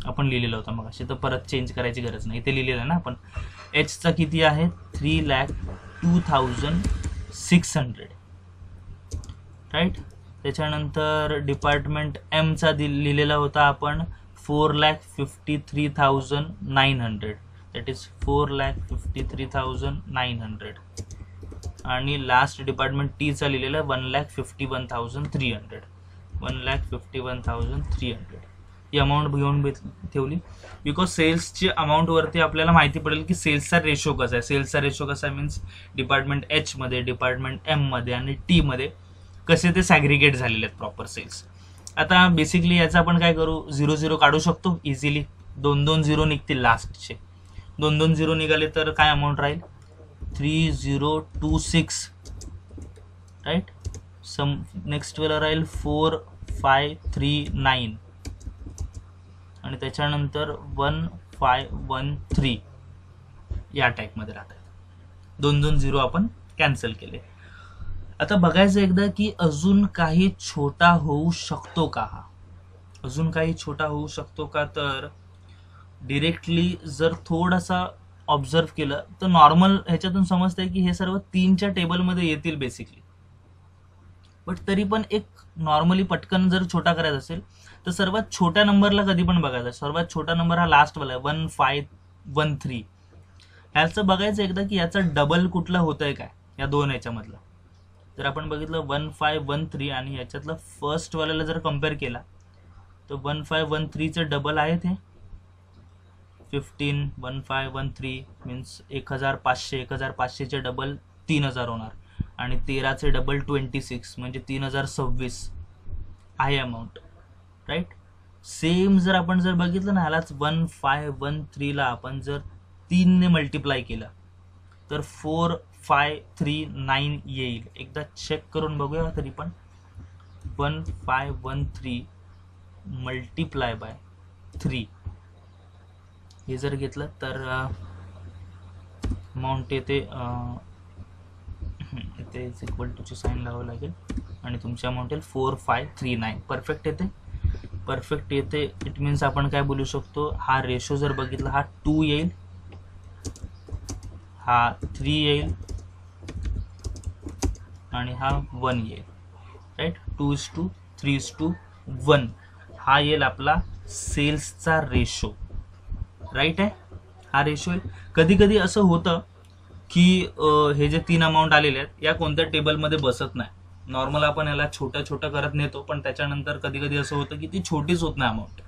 आपण लिहिलेलं होतं मग असे, तर परत चेंज करायची गरज नाही. इथे लिहिलेलं आहे ना आपण. Hचा किती आहे 3,02,600, राईट. त्याच्यानंतर डिपार्टमेंट एमचा लिहिलेला होता आपण 4,53,900, दॅट इज 4,53,900. आणि लास्ट डिपार्टमेंट टीचा लिहिलेला 1,51,300, 1,51,300. ही अमाऊंट घेऊन ठेवली बिकॉज सेल्सची अमाऊंटवरती आपल्याला माहिती पडेल की सेल्सचा रेशो कसा आहे. सेल्सचा रेशो कसा आहे मीन्स डिपार्टमेंट H मध्ये, डिपार्टमेंट M मध्ये आणि T मध्ये कसे ते सॅग्रिगेट झालेले आहेत प्रॉपर सेल्स. आता बेसिकली याचा आपण काय करू, 0-0 काढू शकतो इझिली. 2-2 0 निघतील लास्टचे. 2-2 0 निघाले तर काय अमाऊंट राहील 3,026, राईट. नेक्स्ट वेळेला राहील 4,539 आणि त्याच्यानंतर 1,513 या टाईपमध्ये राहत आहेत. 2-2 0 आपण कॅन्सल केले. आता बघायचं एकदा की अजून काही छोटा होऊ शकतो का, हा अजून काही छोटा होऊ शकतो का. तर डिरेक्टली जर थोडासा ऑब्झर्व केलं तर नॉर्मल ह्याच्यातून समजतंय की हे सर्व 3च्या टेबलमध्ये येतील बेसिकली. बट तरी पण एक नॉर्मली पटकन जर छोटा करायचा असेल तर सर्वात छोट्या नंबरला कधी पण बघायचा. सर्वात छोटा नंबर हा लास्टवाला आहे 1,513. ह्याचं बघायचं एकदा की याचा डबल कुठला होतंय काय या दोन ह्याच्यामधला. जर आपण बघितलं 1,513 आणि याच्यातलं फर्स्ट वाल्याला जर कम्पेअर केला तर 1,513चं डबल आहे ते 15. 1,513 मीन्स 1,500. 1,500चे डबल 3,000 होणार आणि 13चे डबल 26 म्हणजे 3,026 आहे अमाऊंट, राईट. सेम जर आपण जर बघितलं ना ह्यालाच 1,513ला आपण जर 3 ने मल्टिप्लाय केलं तर 4,539 येईल. एकदा चेक करून बघूया तरी पण. 1,513 मल्टिप्लाय बाय 3 हे जर घेतलं तर अमाऊंट येते इथे इज इक्वल टूची साईन लावावं लागेल आणि तुमची अमाऊंट येईल 4,539. परफेक्ट येते, परफेक्ट येते. इट मीन्स आपण काय बोलू शकतो, हा रेशो जर बघितला हा 2 येईल, हा 3 येईल आणि हा 1 येईल, राईट. 2:3 3:1 हा येईल आपला सेल्सचा रेशो, राईट आहे. हा रेशो आहे. कधी कधी असं होतं की हे जे 3 अमाऊंट आलेले आहेत या कोणत्या टेबलमध्ये बसत नाही. नॉर्मल आपण याला छोटा छोटा करत नेतो पण त्याच्यानंतर कधी कधी असं होतं की ती छोटीच होत नाही अमाऊंट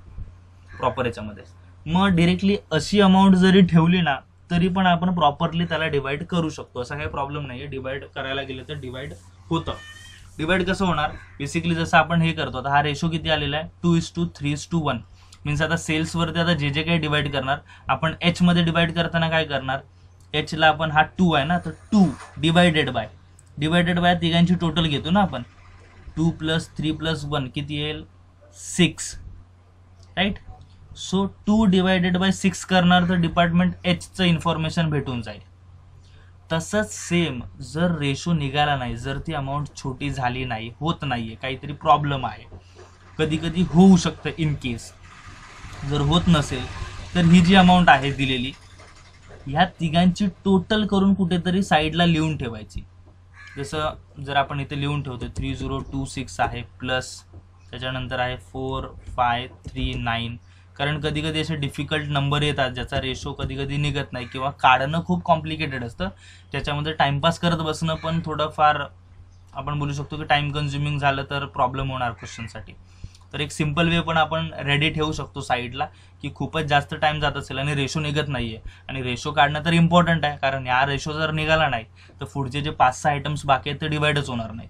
प्रॉपर याच्यामध्ये. मग डिरेक्टली अशी अमाऊंट जरी ठेवली ना तरी पण आपण प्रॉपरली त्याला डिवाइड करू शकतो, असा काही प्रॉब्लेम नाही आहे. डिवाइड करायला गेलं तर डिवाइड होतं. डिवाइड कसं होणार, बेसिकली जसं आपण हे करतो, आता हा रेशो किती आलेला आहे 2:3:1. मीन्स आता सेल्सवरती आता जे जे काही डिवाइड करणार आपण एच मध्ये डिवाइड करताना काय करणार, एच ला आपण हा 2 आहे ना, तर 2 डिवायडेड बाय तिघांची टोटल घेतो ना आपण, 2 + 3 + 1 किती येईल 6, राईट. सो 2 डिवायडेड बाय 6 करणार तर डिपार्टमेंट एचचं इन्फॉर्मेशन भेटून जाईल. तसंच सेम जर रेशो निघाला नाही, जर ती अमाऊंट छोटी झाली नाही, होत नाहीये, काहीतरी प्रॉब्लेम आहे, कधी कधी होऊ शकतं, इन केस जर होत नसेल तर ही जी अमाऊंट आहे दिलेली, ह्या तिघांची टोटल करून कुठेतरी साईडला लिहून ठेवायची. जसं जर आपण इथे लिहून ठेवतो 3026 आहे, प्लस त्याच्यानंतर आहे 4539. कारण कधी कधी असे डिफिकल्ट नंबर येतात ज्याचा रेशो कधी कधी निघत नाही किंवा काढणं खूप कॉम्प्लिकेटेड असतं, त्याच्यामध्ये टाइमपास करत बसणं पण थोडंफार आपण बोलू शकतो की टाइम कन्झ्युमिंग झालं तर प्रॉब्लेम होणार क्वेश्चनसाठी. तर एक सिम्पल वे पण आपण रेडी ठेवू शकतो साईडला, की खूपच जास्त टाइम जात असेल आणि रेशो निघत नाहीये, आणि रेशो काढणं तर इम्पॉर्टंट आहे, कारण या रेशो जर निघाला नाही तर पुढचे जे 5-6 आयटम्स बाकी आहेत ते डिवाइडच होणार नाहीत,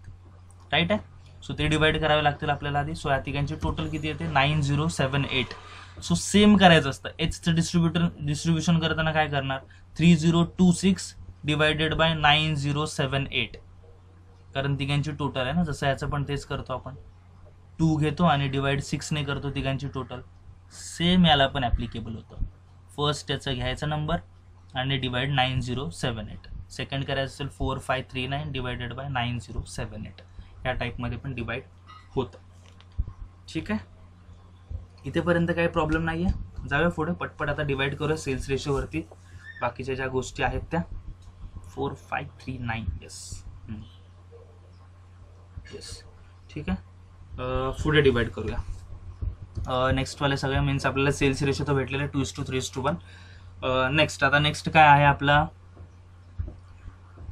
राईट आहे. सो ते डिवाइड करावे लागतील आपल्याला आधी. सो या तिघांची टोटल किती येते 9078. सो सेम करायचं असतं, एचचं डिस्ट्रीब्युशन करताना काय करणार, 3026 डिवायडेड बाय 9078, कारण तिघांची टोटल आहे ना, जसं याचं पण तेच करतो आपण, 2 घेतो आणि डिवाइड 6 ने करतो तिघांची टोटल. सेम याला पण ॲप्लिकेबल होतं. फर्स्ट याचं घ्यायचा नंबर आणि डिवाइड 9078. सेकंड करायचं असेल 4539 डिवायडेड बाय 9078. या टाईपमध्ये पण डिवाइड होतं. ठीक आहे, इथेपर्यंत काही प्रॉब्लेम नाही आहे. जाऊया पुढे पटपट, आता डिवाइड करूया सेल्स रेशोवरती बाकीच्या ज्या गोष्टी आहेत त्या. 4539 येस ठीक आहे. पुढे डिवाइड करूया. नेक्स्टवाले सगळे मीन्स आपल्याला सेल्स रेशो तर भेटलेले 2:3:1. नेक्स्ट काय आहे आपला,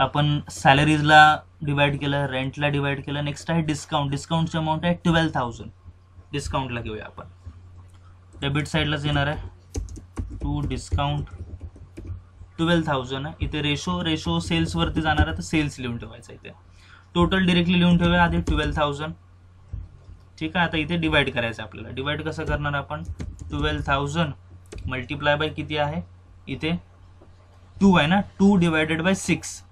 आपण सॅलरीजला डिवाइड केलं, रेंटला डिवाइड केलं. नेक्स्ट आहे डिस्काउंट. डिस्काउंटची अमाऊंट आहे 12,000. डिस्काउंटला घेऊया आपण, डेबिट साईडलाच येणार आहे. टू डिस्काउंट 12,000 आहे. इथे रेशो सेल्सवरती जाणार आहे तर सेल्स लिहून ठेवायचं. इथे टोटल डिरेक्टली लिहून ठेवूया आधी 12,000. ठीक आहे, आता इथे डिवाइड करायचं आपल्याला. डिवाइड कसं करणार आपण, 12,000 मल्टिप्लाय बाय किती आहे, इथे 2 आहे ना, 2 डिवायडेड बाय 6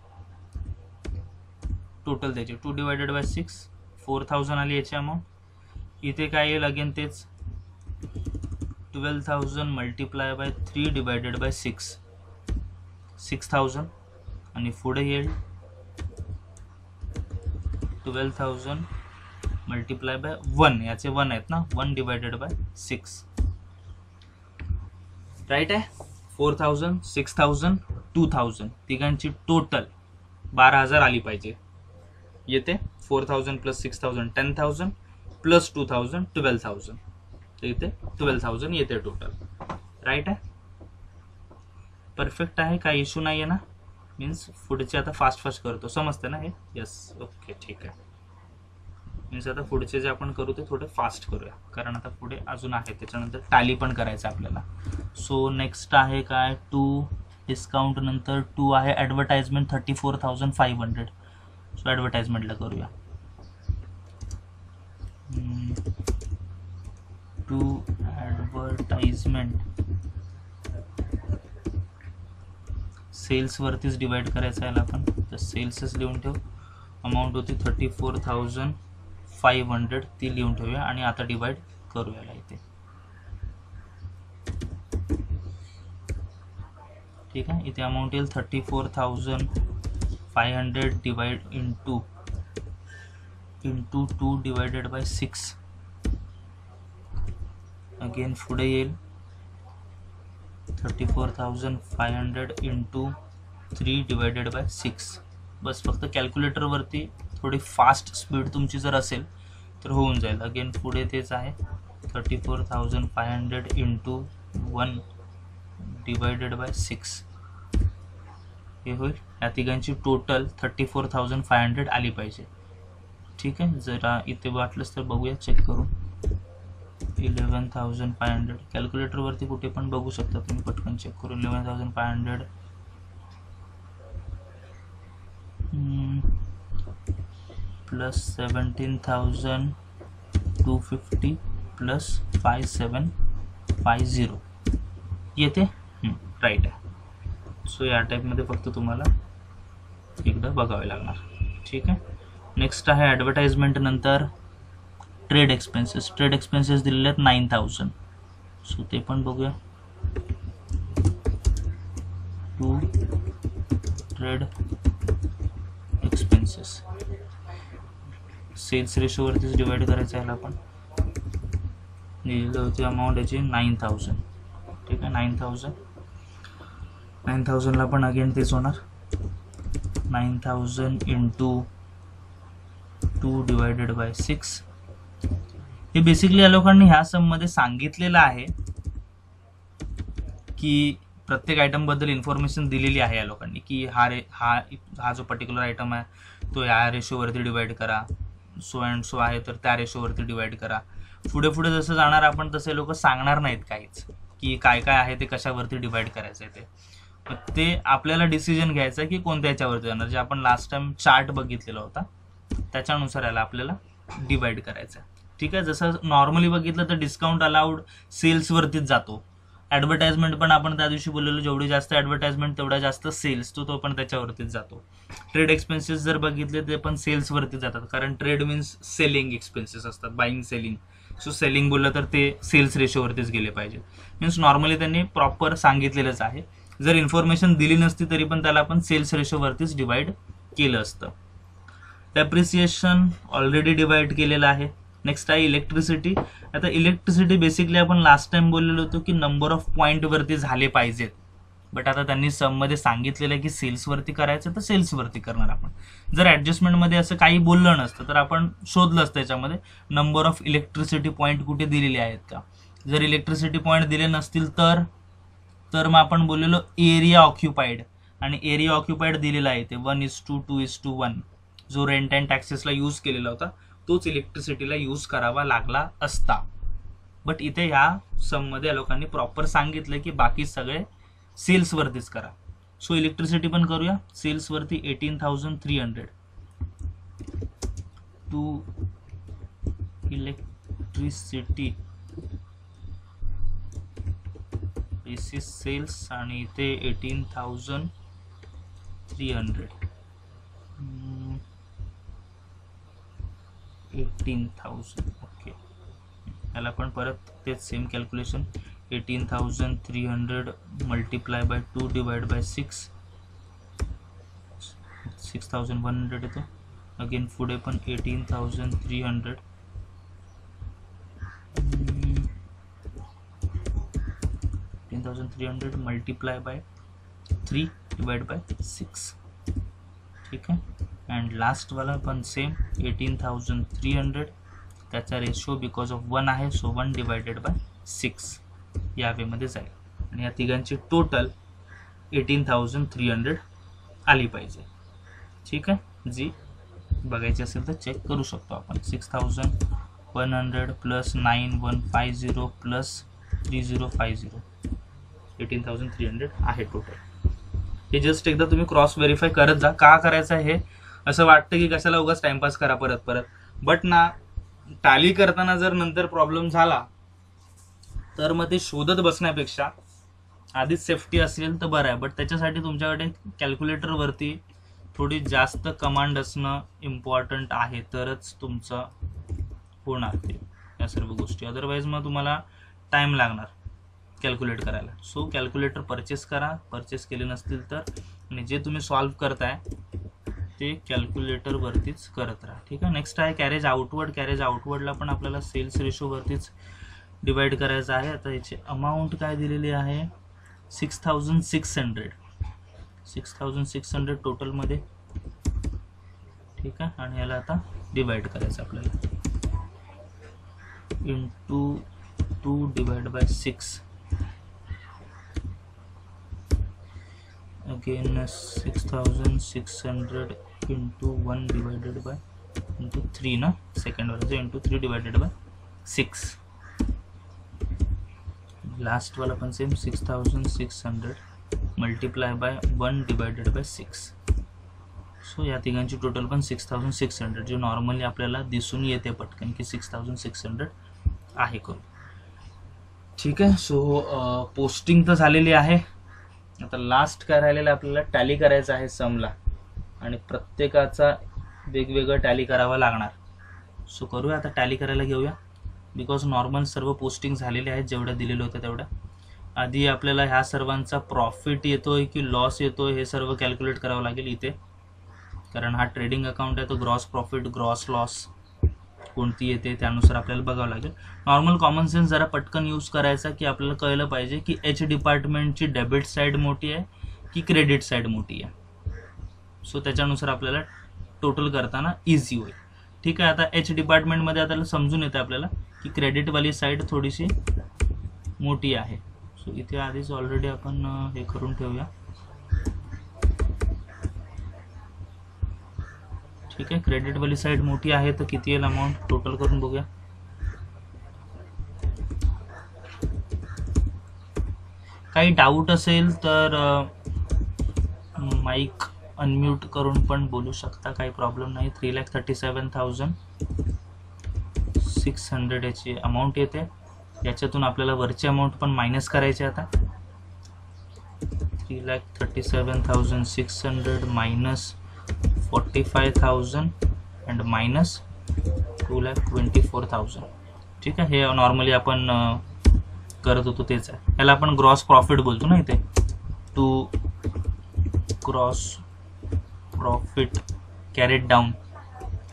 टोटल त्याचे, 2 डिवायडेड बाय 6 4,000 आली याची अमाऊंट. इथे काय येईल अगेन तेच 12,000 मल्टिप्लाय बाय 3 डिवायडेड बाय 6 6,000, आणि पुढे येईल 12,000 मल्टिप्लाय बाय 1, याचे 1 आहेत ना, 1 डिवायडेड बाय 6, राईट आहे. 4,000 6,000 2,000 तिघांची टोटल 12,000 आली पाहिजे. येते 4,000 प्लस 6,000 10,000 प्लस 2,000 12,000, तर इथे 12,000 येते टोटल, राईट आहे. परफेक्ट आहे, काही इश्यू नाही आहे ना. मीन्स पुढचे आता फास्ट करतो, समजते ना हे. यस ओके ठीक आहे. मीन्स आता पुढचे जे आपण करू ते थोडे फास्ट करूया, कारण आता पुढे अजून आहे, त्याच्यानंतर टॅली पण करायचं आपल्याला. सो नेक्स्ट आहे काय, 2 डिस्काउंट नंतर 2 आहे ॲडव्हर्टाइजमेंट 34,500. सो ॲडव्हर्टाइजमेंटला करूया. 2 ॲडव्हर्टाइजमेंट सेल्सवरतीच डिवाइड करायचं आहे आपण, तर सेल्सच लिहून ठेव. अमाऊंट होती 34,500, ती लिहून ठेवूया आणि आता डिवाइड करूया इथे. ठीक आहे, इथे अमाऊंट येईल 34,500 divide into 2 divided by 6. Again पुढे येईल 34,500 इंटू 3 डिवायडेड बाय 6. बस फक्त कॅल्क्युलेटरवरती थोडी फास्ट स्पीड तुमची जर असेल तर होऊन जाईल. अगेन पुढे तेच आहे 34,500 इंटू 1 डिवायडेड बाय 6 हे होईल. या तिघांची टोटल 34,500 आली पाहिजे. ठीक आहे, जरा इथे वाटलंच तर बघूया चेक करून. 11,500 कॅल्क्युलेटरवरती कुठे पण बघू शकता तुम्ही, पटकन चेक करून. 11,500 प्लस 17,250 प्लस 5750 येते. राईट आहे. सो या टाईपमध्ये फक्त तुम्हाला एकदा बघावे लागणार. ठीक आहे. नेक्स्ट आहे ॲडव्हर्टाइजमेंट नंतर ट्रेड एक्सपेन्सेस. ट्रेड एक्सपेन्सेस दिलेले आहेत 9,000. सो ते पण बघूया. टू ट्रेड एक्सपेन्सेस सेल्स रेशोवरतीच डिवाइड करायचं आहे. आपण दिलेली होती अमाऊंट याची 9,000. ठीक आहे. 9,000ला पण अगेन तेच होणार. 9,000 इंटू 2 डिवायडेड बाय 6. हे बेसिकली या लोकांनी ह्या सममध्ये सांगितलेलं आहे की प्रत्येक आयटमबद्दल इन्फॉर्मेशन दिलेली आहे या लोकांनी की हा जो पर्टिक्युलर आयटम आहे तो या रेशोवरती डिवाइड करा, सो अँड सो आहे तर त्या रेशोवरती डिवाइड करा. पुढे पुढे जसं जाणार आपण तसे लोक सांगणार नाहीत काहीच की काय काय आहे ते कशावरती डिवाइड करायचं आहे. ते आपल्याला डिसिजन घ्यायचं आहे की कोणत्या याच्यावरती जाणार. जे आपण लास्ट टाइम चार्ट बघितलेला होता त्याच्यानुसार याला आपल्याला डिवाइड करायचं आहे. ठीक आहे. जसं नॉर्मली बघितलं तर डिस्काउंट अलाउड सेल्सवरतीच जातो. ॲडव्हर्टाइजमेंट पण आपण त्या दिवशी बोललेलो, जेवढी जास्त ॲडव्हर्टाइजमेंट तेवढा जास्त सेल्स, तो पण त्याच्यावरतीच जातो. ट्रेड एक्सपेन्सेस जर बघितले ते पण सेल्सवरती जातात, कारण ट्रेड मीन्स सेलिंग एक्सपेन्सेस असतात, बाईंग सेलिंग. सो सेलिंग बोललं तर ते सेल्स रेशोवरतीच गेले पाहिजे. मीन्स नॉर्मली त्यांनी प्रॉपर सांगितलेलंच आहे. जर इन्फॉर्मेशन दिली नसती तरी पण त्याला आपण सेल्स रेशोवरतीच डिवाइड केलं असतं. डेप्रिसिएशन ऑलरेडी डिवाइड केलेलं आहे. नेक्स्ट आहे इलेक्ट्रिसिटी. आता इलेक्ट्रिसिटी बेसिकली आपण लास्ट टाइम बोललेलो होतो की नंबर ऑफ पॉईंटवरती झाले पाहिजेत, बट आता त्यांनी सममध्ये सांगितलेलं आहे की सेल्सवरती करायचं तर सेल्सवरती करणार आपण. जर ॲडजस्टमेंटमध्ये असं काही बोललं नसतं तर आपण शोधलं असतं त्याच्यामध्ये नंबर ऑफ इलेक्ट्रिसिटी पॉईंट कुठे दिलेले आहेत का. जर इलेक्ट्रिसिटी पॉईंट दिले नसतील तर मग आपण बोललेलो एरिया ऑक्युपाईड, आणि एरिया ऑक्युपाईड दिलेला आहे ते 1:2:1. जो रेंट अँड टॅक्सेसला यूज केलेला होता तोच इलेक्ट्रिसिटीला यूज करावा लागला असता. बट इथे ह्या सममध्ये या लोकांनी प्रॉपर सांगितलं की बाकी सगळे सेल्सवरतीच करा. सो इलेक्ट्रिसिटी पण करूया सेल्सवरती. 18,300 टू इलेक्ट्रिसिटी बेसिस सेल्स, आणि इथे 18,300. 18,000. ओके. याला पण परत तेच same calculation. 18,300 multiply by 2 divide by 6. 6,100 येतो. अगेन पुढे पण 18,300. 18,300 मल्टिप्लाय बाय 3 डिवाइड बाय 6. ठीक आहे. अँड लास्ट वाला पण सेम 18,300. त्याचा रेशो बिकॉज ऑफ 1 आहे, सो 1 डिवायडेड बाय 6 या वेमध्ये जाईल. आणि या तिघांची टोटल 18,300 आली पाहिजे. ठीक आहे. जी बघायची असेल तर चेक करू शकतो आपण. 6,100 प्लस 9,150 प्लस 3,050 18,300 आहे टोटल. हे जस्ट एकदा तुम्ही क्रॉस व्हेरीफाय करत जा. का करायचं आहे हे असं वाटतं की कशाला उगाच टाइमपास करा परत परत, बट ना टॅली करताना जर नंतर प्रॉब्लेम झाला तर मग ते शोधत बसण्यापेक्षा आधीच सेफ्टी असेल तर बरं आहे. बट त्याच्यासाठी तुमच्याकडे कॅल्क्युलेटरवरती थोडी जास्त कमांड असणं इम्पॉर्टंट आहे, तरच तुमचं होणार ते या सर्व गोष्टी. अदरवाईज मग तुम्हाला टाईम लागणार कॅल्क्युलेट करायला. सो कॅल्क्युलेटर परचेस करा, परचेस केले नसतील तर, आणि जे तुम्ही सॉल्व करताय ते कॅल्क्युलेटरवरतीच करत राहा. ठीक आहे. नेक्स्ट आहे कॅरेज आउटवर्ड. कॅरेज आउटवर्डला पण आपल्याला सेल्स रेशोवरतीच डिवाइड करायचं आहे. आता याची अमाऊंट काय दिलेली आहे 6,600. 6,600 टोटलमध्ये. ठीक आहे. आणि याला आता डिवाइड करायचं आपल्याला into 2 divide by 6. Again 6,600 into 1 divided by into 3 ना, सेकंड वाला इंटू 3 डिवाइडेड बाय 6. लास्ट वाला पण same 6600 multiply by 1 divided bye 6. So या तिघांची टोटल पण 6600 जे नॉर्मली आपल्याला दिसून येते पटकन की 6600 आहे करून. ठीक आहे. सो पोस्टिंग तर झालेली आहे. आता लास्ट काय राहिलेलं आपल्याला टॅली करायचं आहे समला आणि प्रत्येकाचा वेगवेगळं टॅली करावं लागणार. सो करूया आता टॅली करायला घेऊया बिकॉज नॉर्मल सर्व पोस्टिंग झालेले आहेत जेवढ्या दिलेलं होतं तेवढ्या. आधी आपल्याला ह्या सर्वांचा प्रॉफिट येतोय की लॉस येतोय हे सर्व कॅल्क्युलेट करावं लागेल इथे, कारण हा ट्रेडिंग अकाउंट आहे. तो ग्रॉस प्रॉफिट ग्रॉस लॉस कोणती येते त्यानुसार आपल्याला बघावं लागेल. नॉर्मल कॉमन सेन्स जरा पटकन यूज करायचा की आपल्याला कळलं पाहिजे की एच डिपार्टमेंटची डेबिट साईड मोठी आहे की क्रेडिट साईड मोठी आहे. सो त्याच्यानुसार आपल्याला टोटल करताना इझी होईल. ठीक आहे. आता एच डिपार्टमेंटमध्ये आता समजून येते आपल्याला की क्रेडिटवाली साईड थोडीशी मोठी आहे. सो इथे आधीच ऑलरेडी आपण हे करून ठेवूया. ठीक आहे. क्रेडिटवाली साईड मोठी आहे तर किती येईल अमाऊंट टोटल करून बघूया. काही डाऊट असेल तर माईक अनम्यूट करून पण बोलू शकता, काही प्रॉब्लेम नाही. 3,37,600 याची अमाऊंट येते. याच्यातून आपल्याला वरची अमाऊंट पण मायनस करायची. आता 3,37,600 मायनस 45,000 अँड मायनस 2,24,000. ठीक आहे. हे नॉर्मली आपण करत होतो तेच आहे. याला आपण ग्रॉस प्रॉफिट बोलतो ना इथे. To gross profit carried down,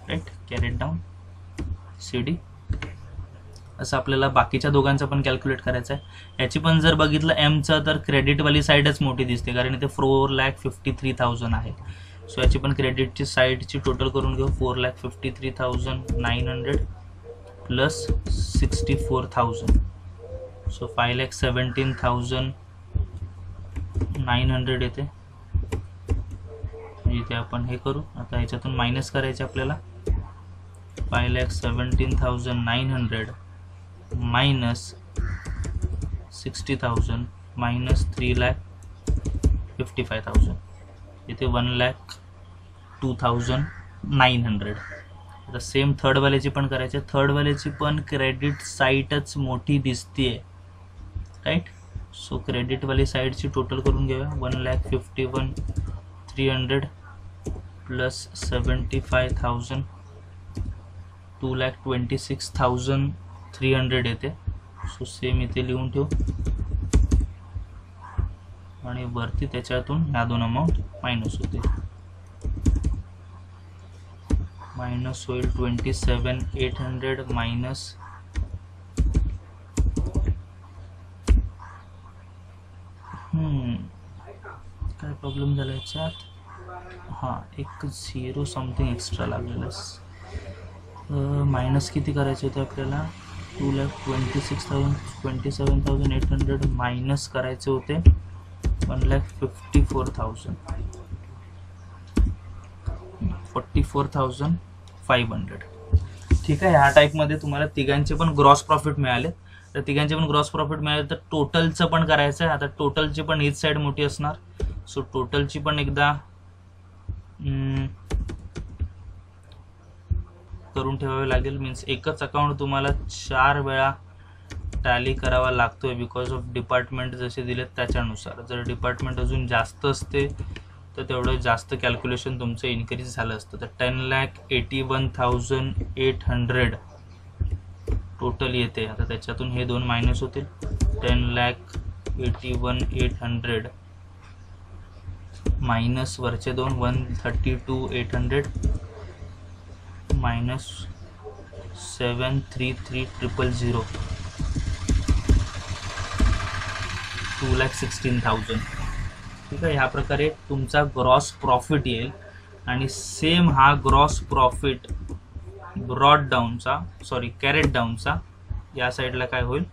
right, carried down CD. असं आपल्याला बाकीच्या दोघांचं पण कॅल्क्युलेट करायचं आहे. याची पण जर बघितलं एमचं तर क्रेडिटवाली साईडच मोठी दिसते कारण इथे 4,53,000 आहे. सो याची पण क्रेडिटची साईडची टोटल करून घेऊ. 4,53,900 प्लस 64,000. सो 5,17,900 येते. इथे आपण हे करू. आता ह्याच्यातून मायनस करायचे आपल्याला. 5,17,900 मायनस 60,000 मायनस 3,55,000. इथे 1,02,900. आता सेम थर्डवाल्याची पण करायचे. थर्डवाल्याची पण क्रेडिट साईडच मोठी दिसते, राईट. सो क्रेडिटवाली साईडची टोटल करून घेऊया. 1,51,300 प्लस 75,000 2,26,300 येते. सो सेम इथे लिहून ठेवू आणि वरती त्याच्यातून ह्या दोन अमाऊंट मायनस होते. मायनस होईल 27,800 मायनस काय प्रॉब्लेम झाला याच्यात. हां, एक 0 समथिंग एक्स्ट्रा लागलेलं. मायनस किती करायचे होते आपल्याला. 2,26,800 मायनस करायचे होते 1,54,000 44,500. ठीक आहे. ह्या टाईपमध्ये तुम्हाला तिघांचे पण ग्रॉस प्रॉफिट मिळाले. तर तिघांचे पण ग्रॉस प्रॉफिट मिळाले तर टोटलचं पण करायचं आहे. आता टोटलची पण हीच साईड मोठी असणार. सो टोटलची पण एकदा करून ठेवावे लागेल. मीन्स एकच अकाउंट तुम्हाला 4 वेळा टॅली करावा लागतोय बिकॉज ऑफ डिपार्टमेंट जसे दिलेत त्याच्यानुसार. जर डिपार्टमेंट अजून जास्त असते तर तेवढं जास्त कॅल्क्युलेशन तुमचं इन्क्रीज झालं असतं. तर 10,81,800 टोटल येते. आता त्याच्यातून हे दोन मायनस होतील. 10,81,800 मायनस वरचे दोन 132,800 मायनस 733,000 2,16,000. ठीक आहे. ह्या प्रकारे तुमचा ग्रॉस प्रॉफिट येईल आणि सेम हा ग्रॉस प्रॉफिट ब्रॉड डाऊनचा कॅरेट डाऊनचा या साईडला काय होईल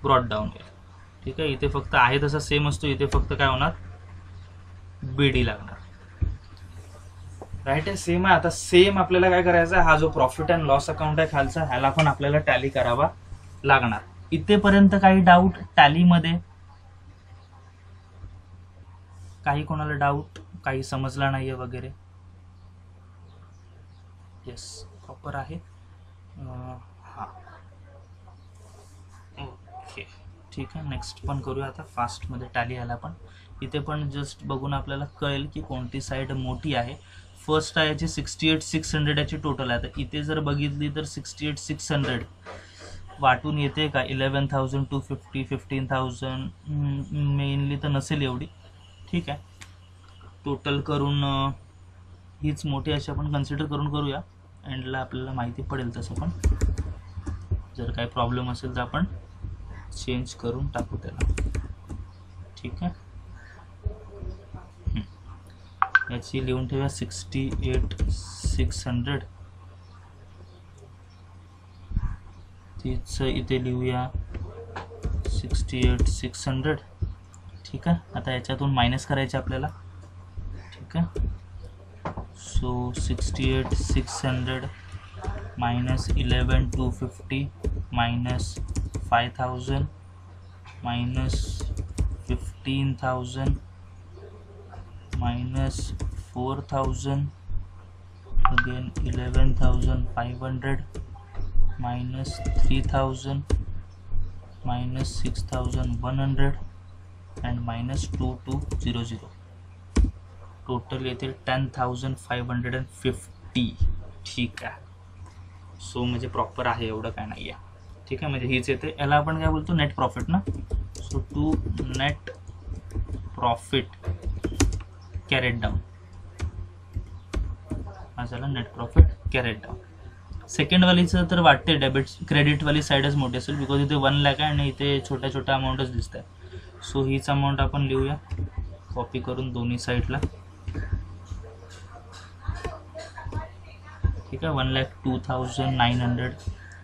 ब्रॉड डाऊन येईल. ठीक आहे. इथे फक्त आहे तसा सेम असतो. इथे फक्त काय होणार BD लागणार, राईट आहे. सेम आहे. आता सेम आपल्याला काय करायचं आहे, हा जो प्रॉफिट अँड लॉस अकाउंट आहे खालचा ह्याला पण आपल्याला टॅली करावा लागणार. इथेपर्यंत काही डाऊट टॅलीमध्ये? काही कोणाला डाऊट, काही समजला नाहीये वगैरे? येस, प्रॉपर आहे. हां, ओके, ठीक आहे. नेक्स्ट पण करूया आता फास्टमध्ये टॅली यायला पण. इथे पण जस्ट बघून आपल्याला कळेल की कोणती साईड मोठी आहे. फर्स्ट आहे याची 68,600 याची टोटल आहे. तर इथे जर बघितली तर 68,600 वाटून येते का 11,250, 15,000 मेनली तर नसेल एवढी. ठीक आहे, टोटल करून हीच मोठी अशी आपण कन्सिडर करून करूया. एंडला आपल्याला माहिती पडेल तसं. पण जर काही प्रॉब्लेम असेल तर आपण चेंज करून टाकू त्याला. ठीक आहे, याची लिहून ठेवूया 68,600. तीच इथे लिहूया 68,600. ठीक आहे, आता याच्यातून मायनस करायचे आपल्याला. ठीक आहे, so 68,600 minus 11,250 minus 5,000 minus 15,000 minus 4,000 again 11,500 minus 3,000 minus 6,100 and minus 2,200. Total येते 10,550. ठीक आहे, सो म्हणजे प्रॉपर आहे, एवढं काय नाही आहे. ठीक आहे, म्हणजे हीच येते. याला आपण काय बोलतो, नेट प्रॉफिट ना. So to net profit carried down, हा झाला नेट प्रॉफिट कॅरेट डाऊन. सेकंडवालीचं तर वाटते क्रेडिटवाली साईडच मोठी असेल, बिकॉज इथे 1 लाख आहे आणि इथे छोट्या छोट्या अमाऊंटच दिसत आहे. सो हीच अमाऊंट आपण लिहूया कॉपी करून दोन्ही साईडला. ठीक आहे, 1,02,900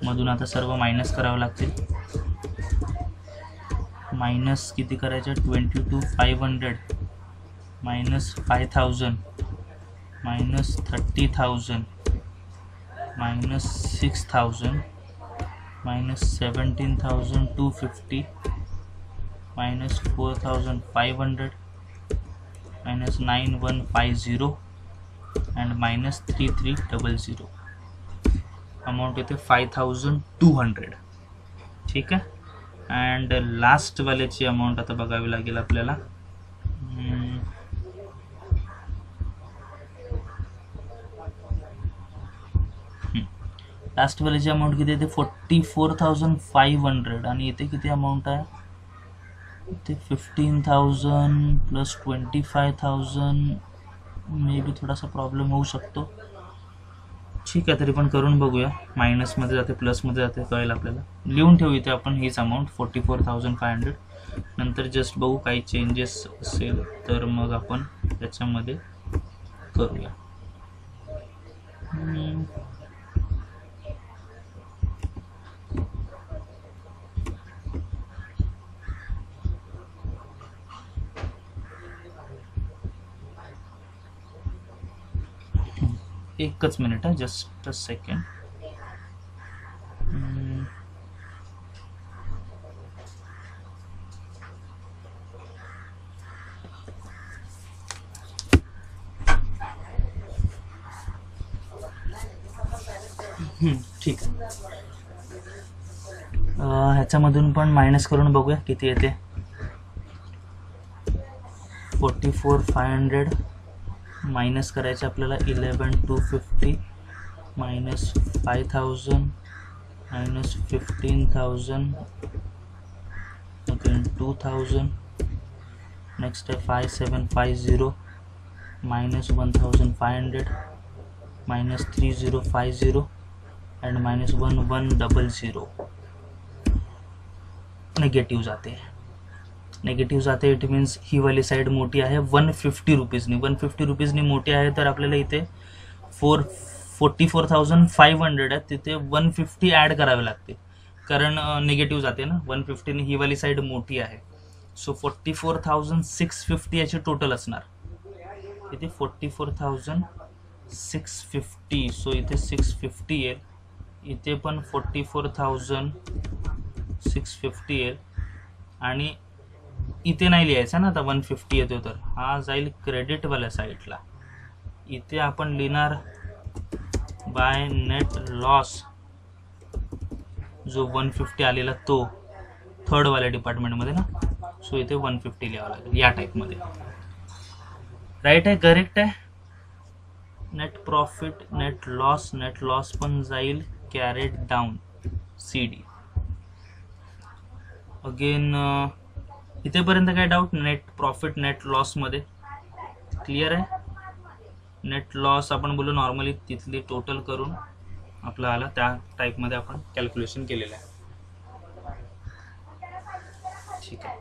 मधून आता सर्व मायनस करावं लागतील. मायनस किती करायचे, 22,500 minus 5,000 minus 30,000 minus 6,000 minus 17,250 minus 4,500 minus 9,150 and minus 3,300. Amount येते 5,200. ठीक आहे, अँड लास्टवाल्याची अमाऊंट आता बघावी लागेल आपल्याला. लास्टवाल्याची अमाऊंट किती येते, 44,500 आणि इथे किती अमाऊंट आहे, इथे 15,000 प्लस 25,000. मे बी थोडासा प्रॉब्लेम होऊ शकतो. ठीक आहे, तरी पण करून बघूया. मायनसमध्ये जाते प्लसमध्ये जाते कळेल आपल्याला. लिहून ठेवू इथे आपण हीच अमाऊंट 44,500. नंतर जस्ट बघू काही चेंजेस असेल तर मग आपण त्याच्यामध्ये करूया. एकच मिनिट आहे, जस्ट अ सेकंड. ठीक आहे, ह्याच्यामधून पण मायनस करून बघूया किती येते. 44,500 मायनस करायचे आपल्याला 11,250 मायनस 5,000 मायनस 15,000 अगेन 2,000. नेक्स्ट आहे 5,750 minus 1,500 minus 3,050 and minus 1,100. Negative जाते. इट मीन्स ही वाली साईड मोठी आहे 150 रुपीजनी. 150 रुपीजनी मोठी आहे, तर आपल्याला इथे 44,500 आहे, तिथे 150 ॲड करावे लागते, कारण निगेटिव्ह जाते ना. 150 ही वाली साईड मोठी आहे. सो 44,650 याची टोटल असणार. इथे 44,650. सो इथे 650 येईल. इथे पण 44,650 650 येईल आणि इथे नाही लिहायचं ना, आता 150 येतो तर हा जाईल क्रेडिटवाल्या साईडला. इथे आपण लिहिणार बाय नेट लॉस, जो 150 आलेला तो थर्डवाल्या डिपार्टमेंटमध्ये ना, सो इथे 150 लिहावं लागेल या टाईपमध्ये. राईट आहे, करेक्ट आहे. नेट प्रॉफिट, नेट लॉस पण जाईल कॅरेट डाऊन CD. अगेन इथेपर्यंत काय डाऊट? नेट प्रॉफिट नेट लॉसमध्ये क्लिअर आहे. नेट लॉस आपण बोलू नॉर्मली तिथली टोटल करून आपलं आलं, त्या टाईपमध्ये आपण कॅल्क्युलेशन केलेलं आहे. ठीक आहे,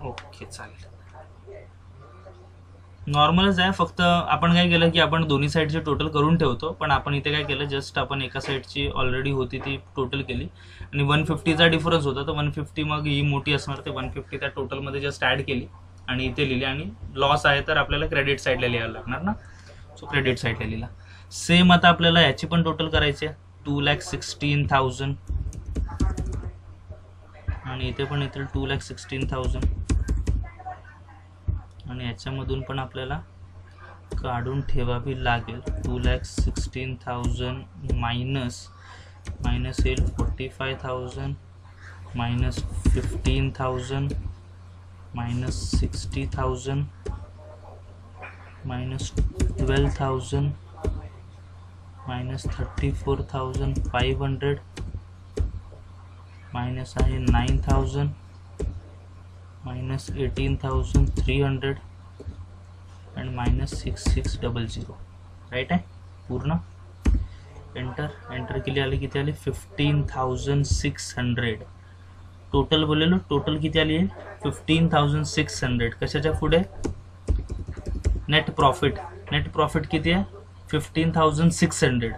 ओके चालेल. नॉर्मलच आहे, फक्त आपण काय केलं की आपण दोन्ही साईडचे टोटल करून ठेवतो, पण आपण इथे काय केलं, जस्ट आपण एका साईडची ऑलरेडी होती ती टोटल केली आणि 150चा डिफरन्स होता, तर 150 मग ही मोठी असणार, ते 150 त्या टोटलमध्ये जस्ट ॲड केली आणि इथे लिहिली. आणि लॉस आहे तर आपल्याला क्रेडिट साईडला लिहायला लागणार ना, सो क्रेडिट साईडला लिहिला. सेम आता आपल्याला याची पण टोटल करायची आहे, 2,16,000 आणि इथे पण येतील 2,16,000 आणि याच्यामधून पण आपल्याला काढून ठेवावी लागेल. 2,16,000 मायनस येईल 45,000 minus 15,000 minus 60,000 minus 12,000 minus 34,500 minus आहे 9,000 मायनस 18,300 आणि मायनस 6,600. राईट आहे पूर्ण. एंटर केली, आली किती आली? 15,600. टोटल बोललेलो, टोटल किती आली आहे? 15,600. कशाच्या पुढे? नेट प्रॉफिट किती आहे? 15,600.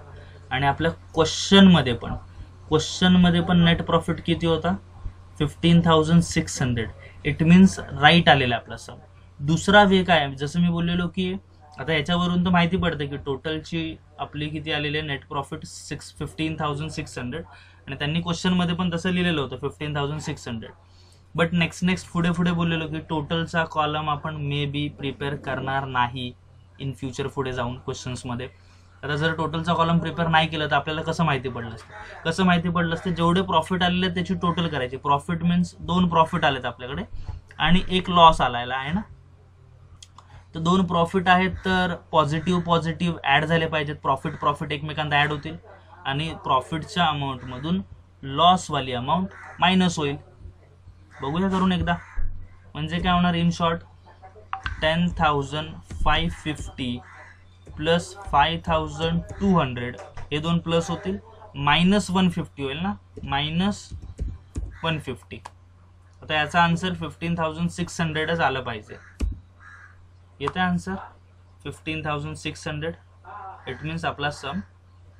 आणि आपल्या क्वेश्चनमध्ये पण नेट प्रॉफिट किती होता? 15,600. इट मीन्स राईट आलेला आपला सम. दुसरा वे काय, जसं मी बोललेलो की आता याच्यावरून तर माहिती पडते की टोटलची आपली किती आलेली आहे, नेट प्रॉफिट 15,600 आणि त्यांनी क्वेश्चनमध्ये पण तसं लिहिलेलं होतं 15,600. बट नेक्स्ट पुढे बोललेलो की टोटलचा कॉलम आपण मे बी प्रिपेअर करणार नाही इन फ्युचर पुढे जाऊन क्वेश्चन्समध्ये. आता जर टोटलचा कॉलम प्रिपेअर नाही केलं तर आपल्याला कसं माहिती पडलं असतं? जेवढे प्रॉफिट आलेले त्याची टोटल करायची. प्रॉफिट मीन्स 2 प्रॉफिट आलेत आपल्याकडे आणि एक लॉस आलेला आहे ना, तर 2 प्रॉफिट आहेत, तर पॉझिटिव्ह ॲड झाले पाहिजेत. प्रॉफिट एकमेकांना ॲड होतील आणि प्रॉफिटच्या अमाऊंटमधून लॉसवाली अमाऊंट मायनस होईल. बघूया करून एकदा. म्हणजे काय होणार? इन शॉर्ट 10,550 प्लस 5,200 हे 2 प्लस होतील, मायनस 150 होईल ना, मायनस 150. आता याचा आन्सर 15,600च आलं पाहिजे. येते आन्सर 15,600. इट मीन्स आपला सम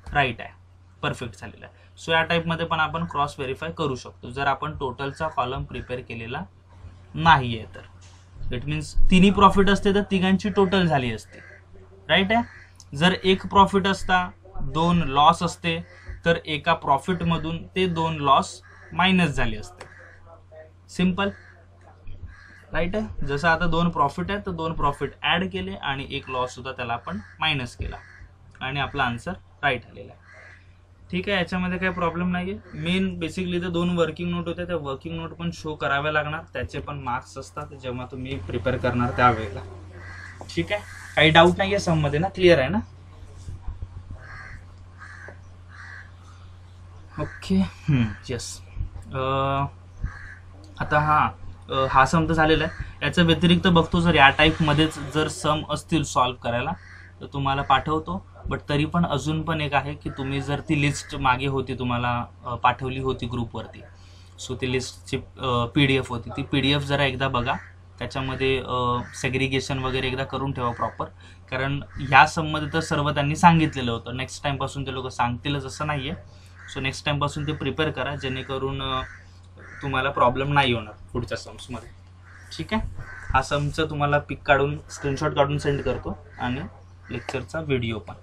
राईट आहे, परफेक्ट झालेला आहे. सो या टाईपमध्ये पण आपण क्रॉस व्हेरीफाय करू शकतो जर आपण टोटलचा कॉलम प्रिपेअर केलेला नाही आहे तर. इट मीन्स तिन्ही प्रॉफिट असते तर तिघांची टोटल झाली असते. राईट आहे. जर एक प्रॉफिट असता 2 लॉस असते तर एका प्रॉफिटमधून ते 2 लॉस मायनस झाले असते. सिम्पल. राईट आहे. जसं आता 2 प्रॉफिट आहे तर 2 प्रॉफिट ॲड केले आणि एक लॉस होता त्याला आपण मायनस केला आणि आपला आन्सर राईट आलेला आहे. ठीक आहे, याच्यामध्ये काही प्रॉब्लेम नाही आहे. मेन बेसिकली तर 2 वर्किंग नोट होत्या, त्या वर्किंग नोट पण शो कराव्या लागणार. त्याचे पण मार्क्स असतात जेव्हा तुम्ही प्रिपेअर करणार त्यावेळेला. ठीक आहे, काही डाऊट नाही आहे सममध्ये ना, क्लिअर आहे ना? Okay, yes. आता हा सम तर झालेला आहे. याच्या व्यतिरिक्त बघतो जर या टाईपमध्येच जर सम असतील सॉल्व करायला तर तुम्हाला पाठवतो. बट तरी पण अजून पण एक आहे की तुम्ही जर ती लिस्ट मागे होती तुम्हाला पाठवली होती ग्रुपवरती, सो ती लिस्टची PDF होती, ती PDF जरा एकदा बघा. त्याच्यामध्ये सेग्रिगेशन वगैरे एकदा करून ठेवा प्रॉपर, कारण ह्या सममध्ये तर सर्व त्यांनी सांगितलेलं होतं. नेक्स्ट टाईमपासून ते लोक सांगतीलच असं नाही आहे. सो नेक्स्ट टाईमपासून ते प्रिपेअर करा जेणेकरून तुम्हाला प्रॉब्लेम नाही होणार पुढच्या सम्समध्ये. ठीक आहे, हा समचं तुम्हाला पिक काढून स्क्रीनशॉट काढून सेंड करतो आणि लेक्चरचा व्हिडिओ पण.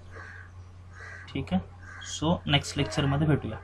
ठीक आहे, सो नेक्स्ट लेक्चरमध्ये भेटूया.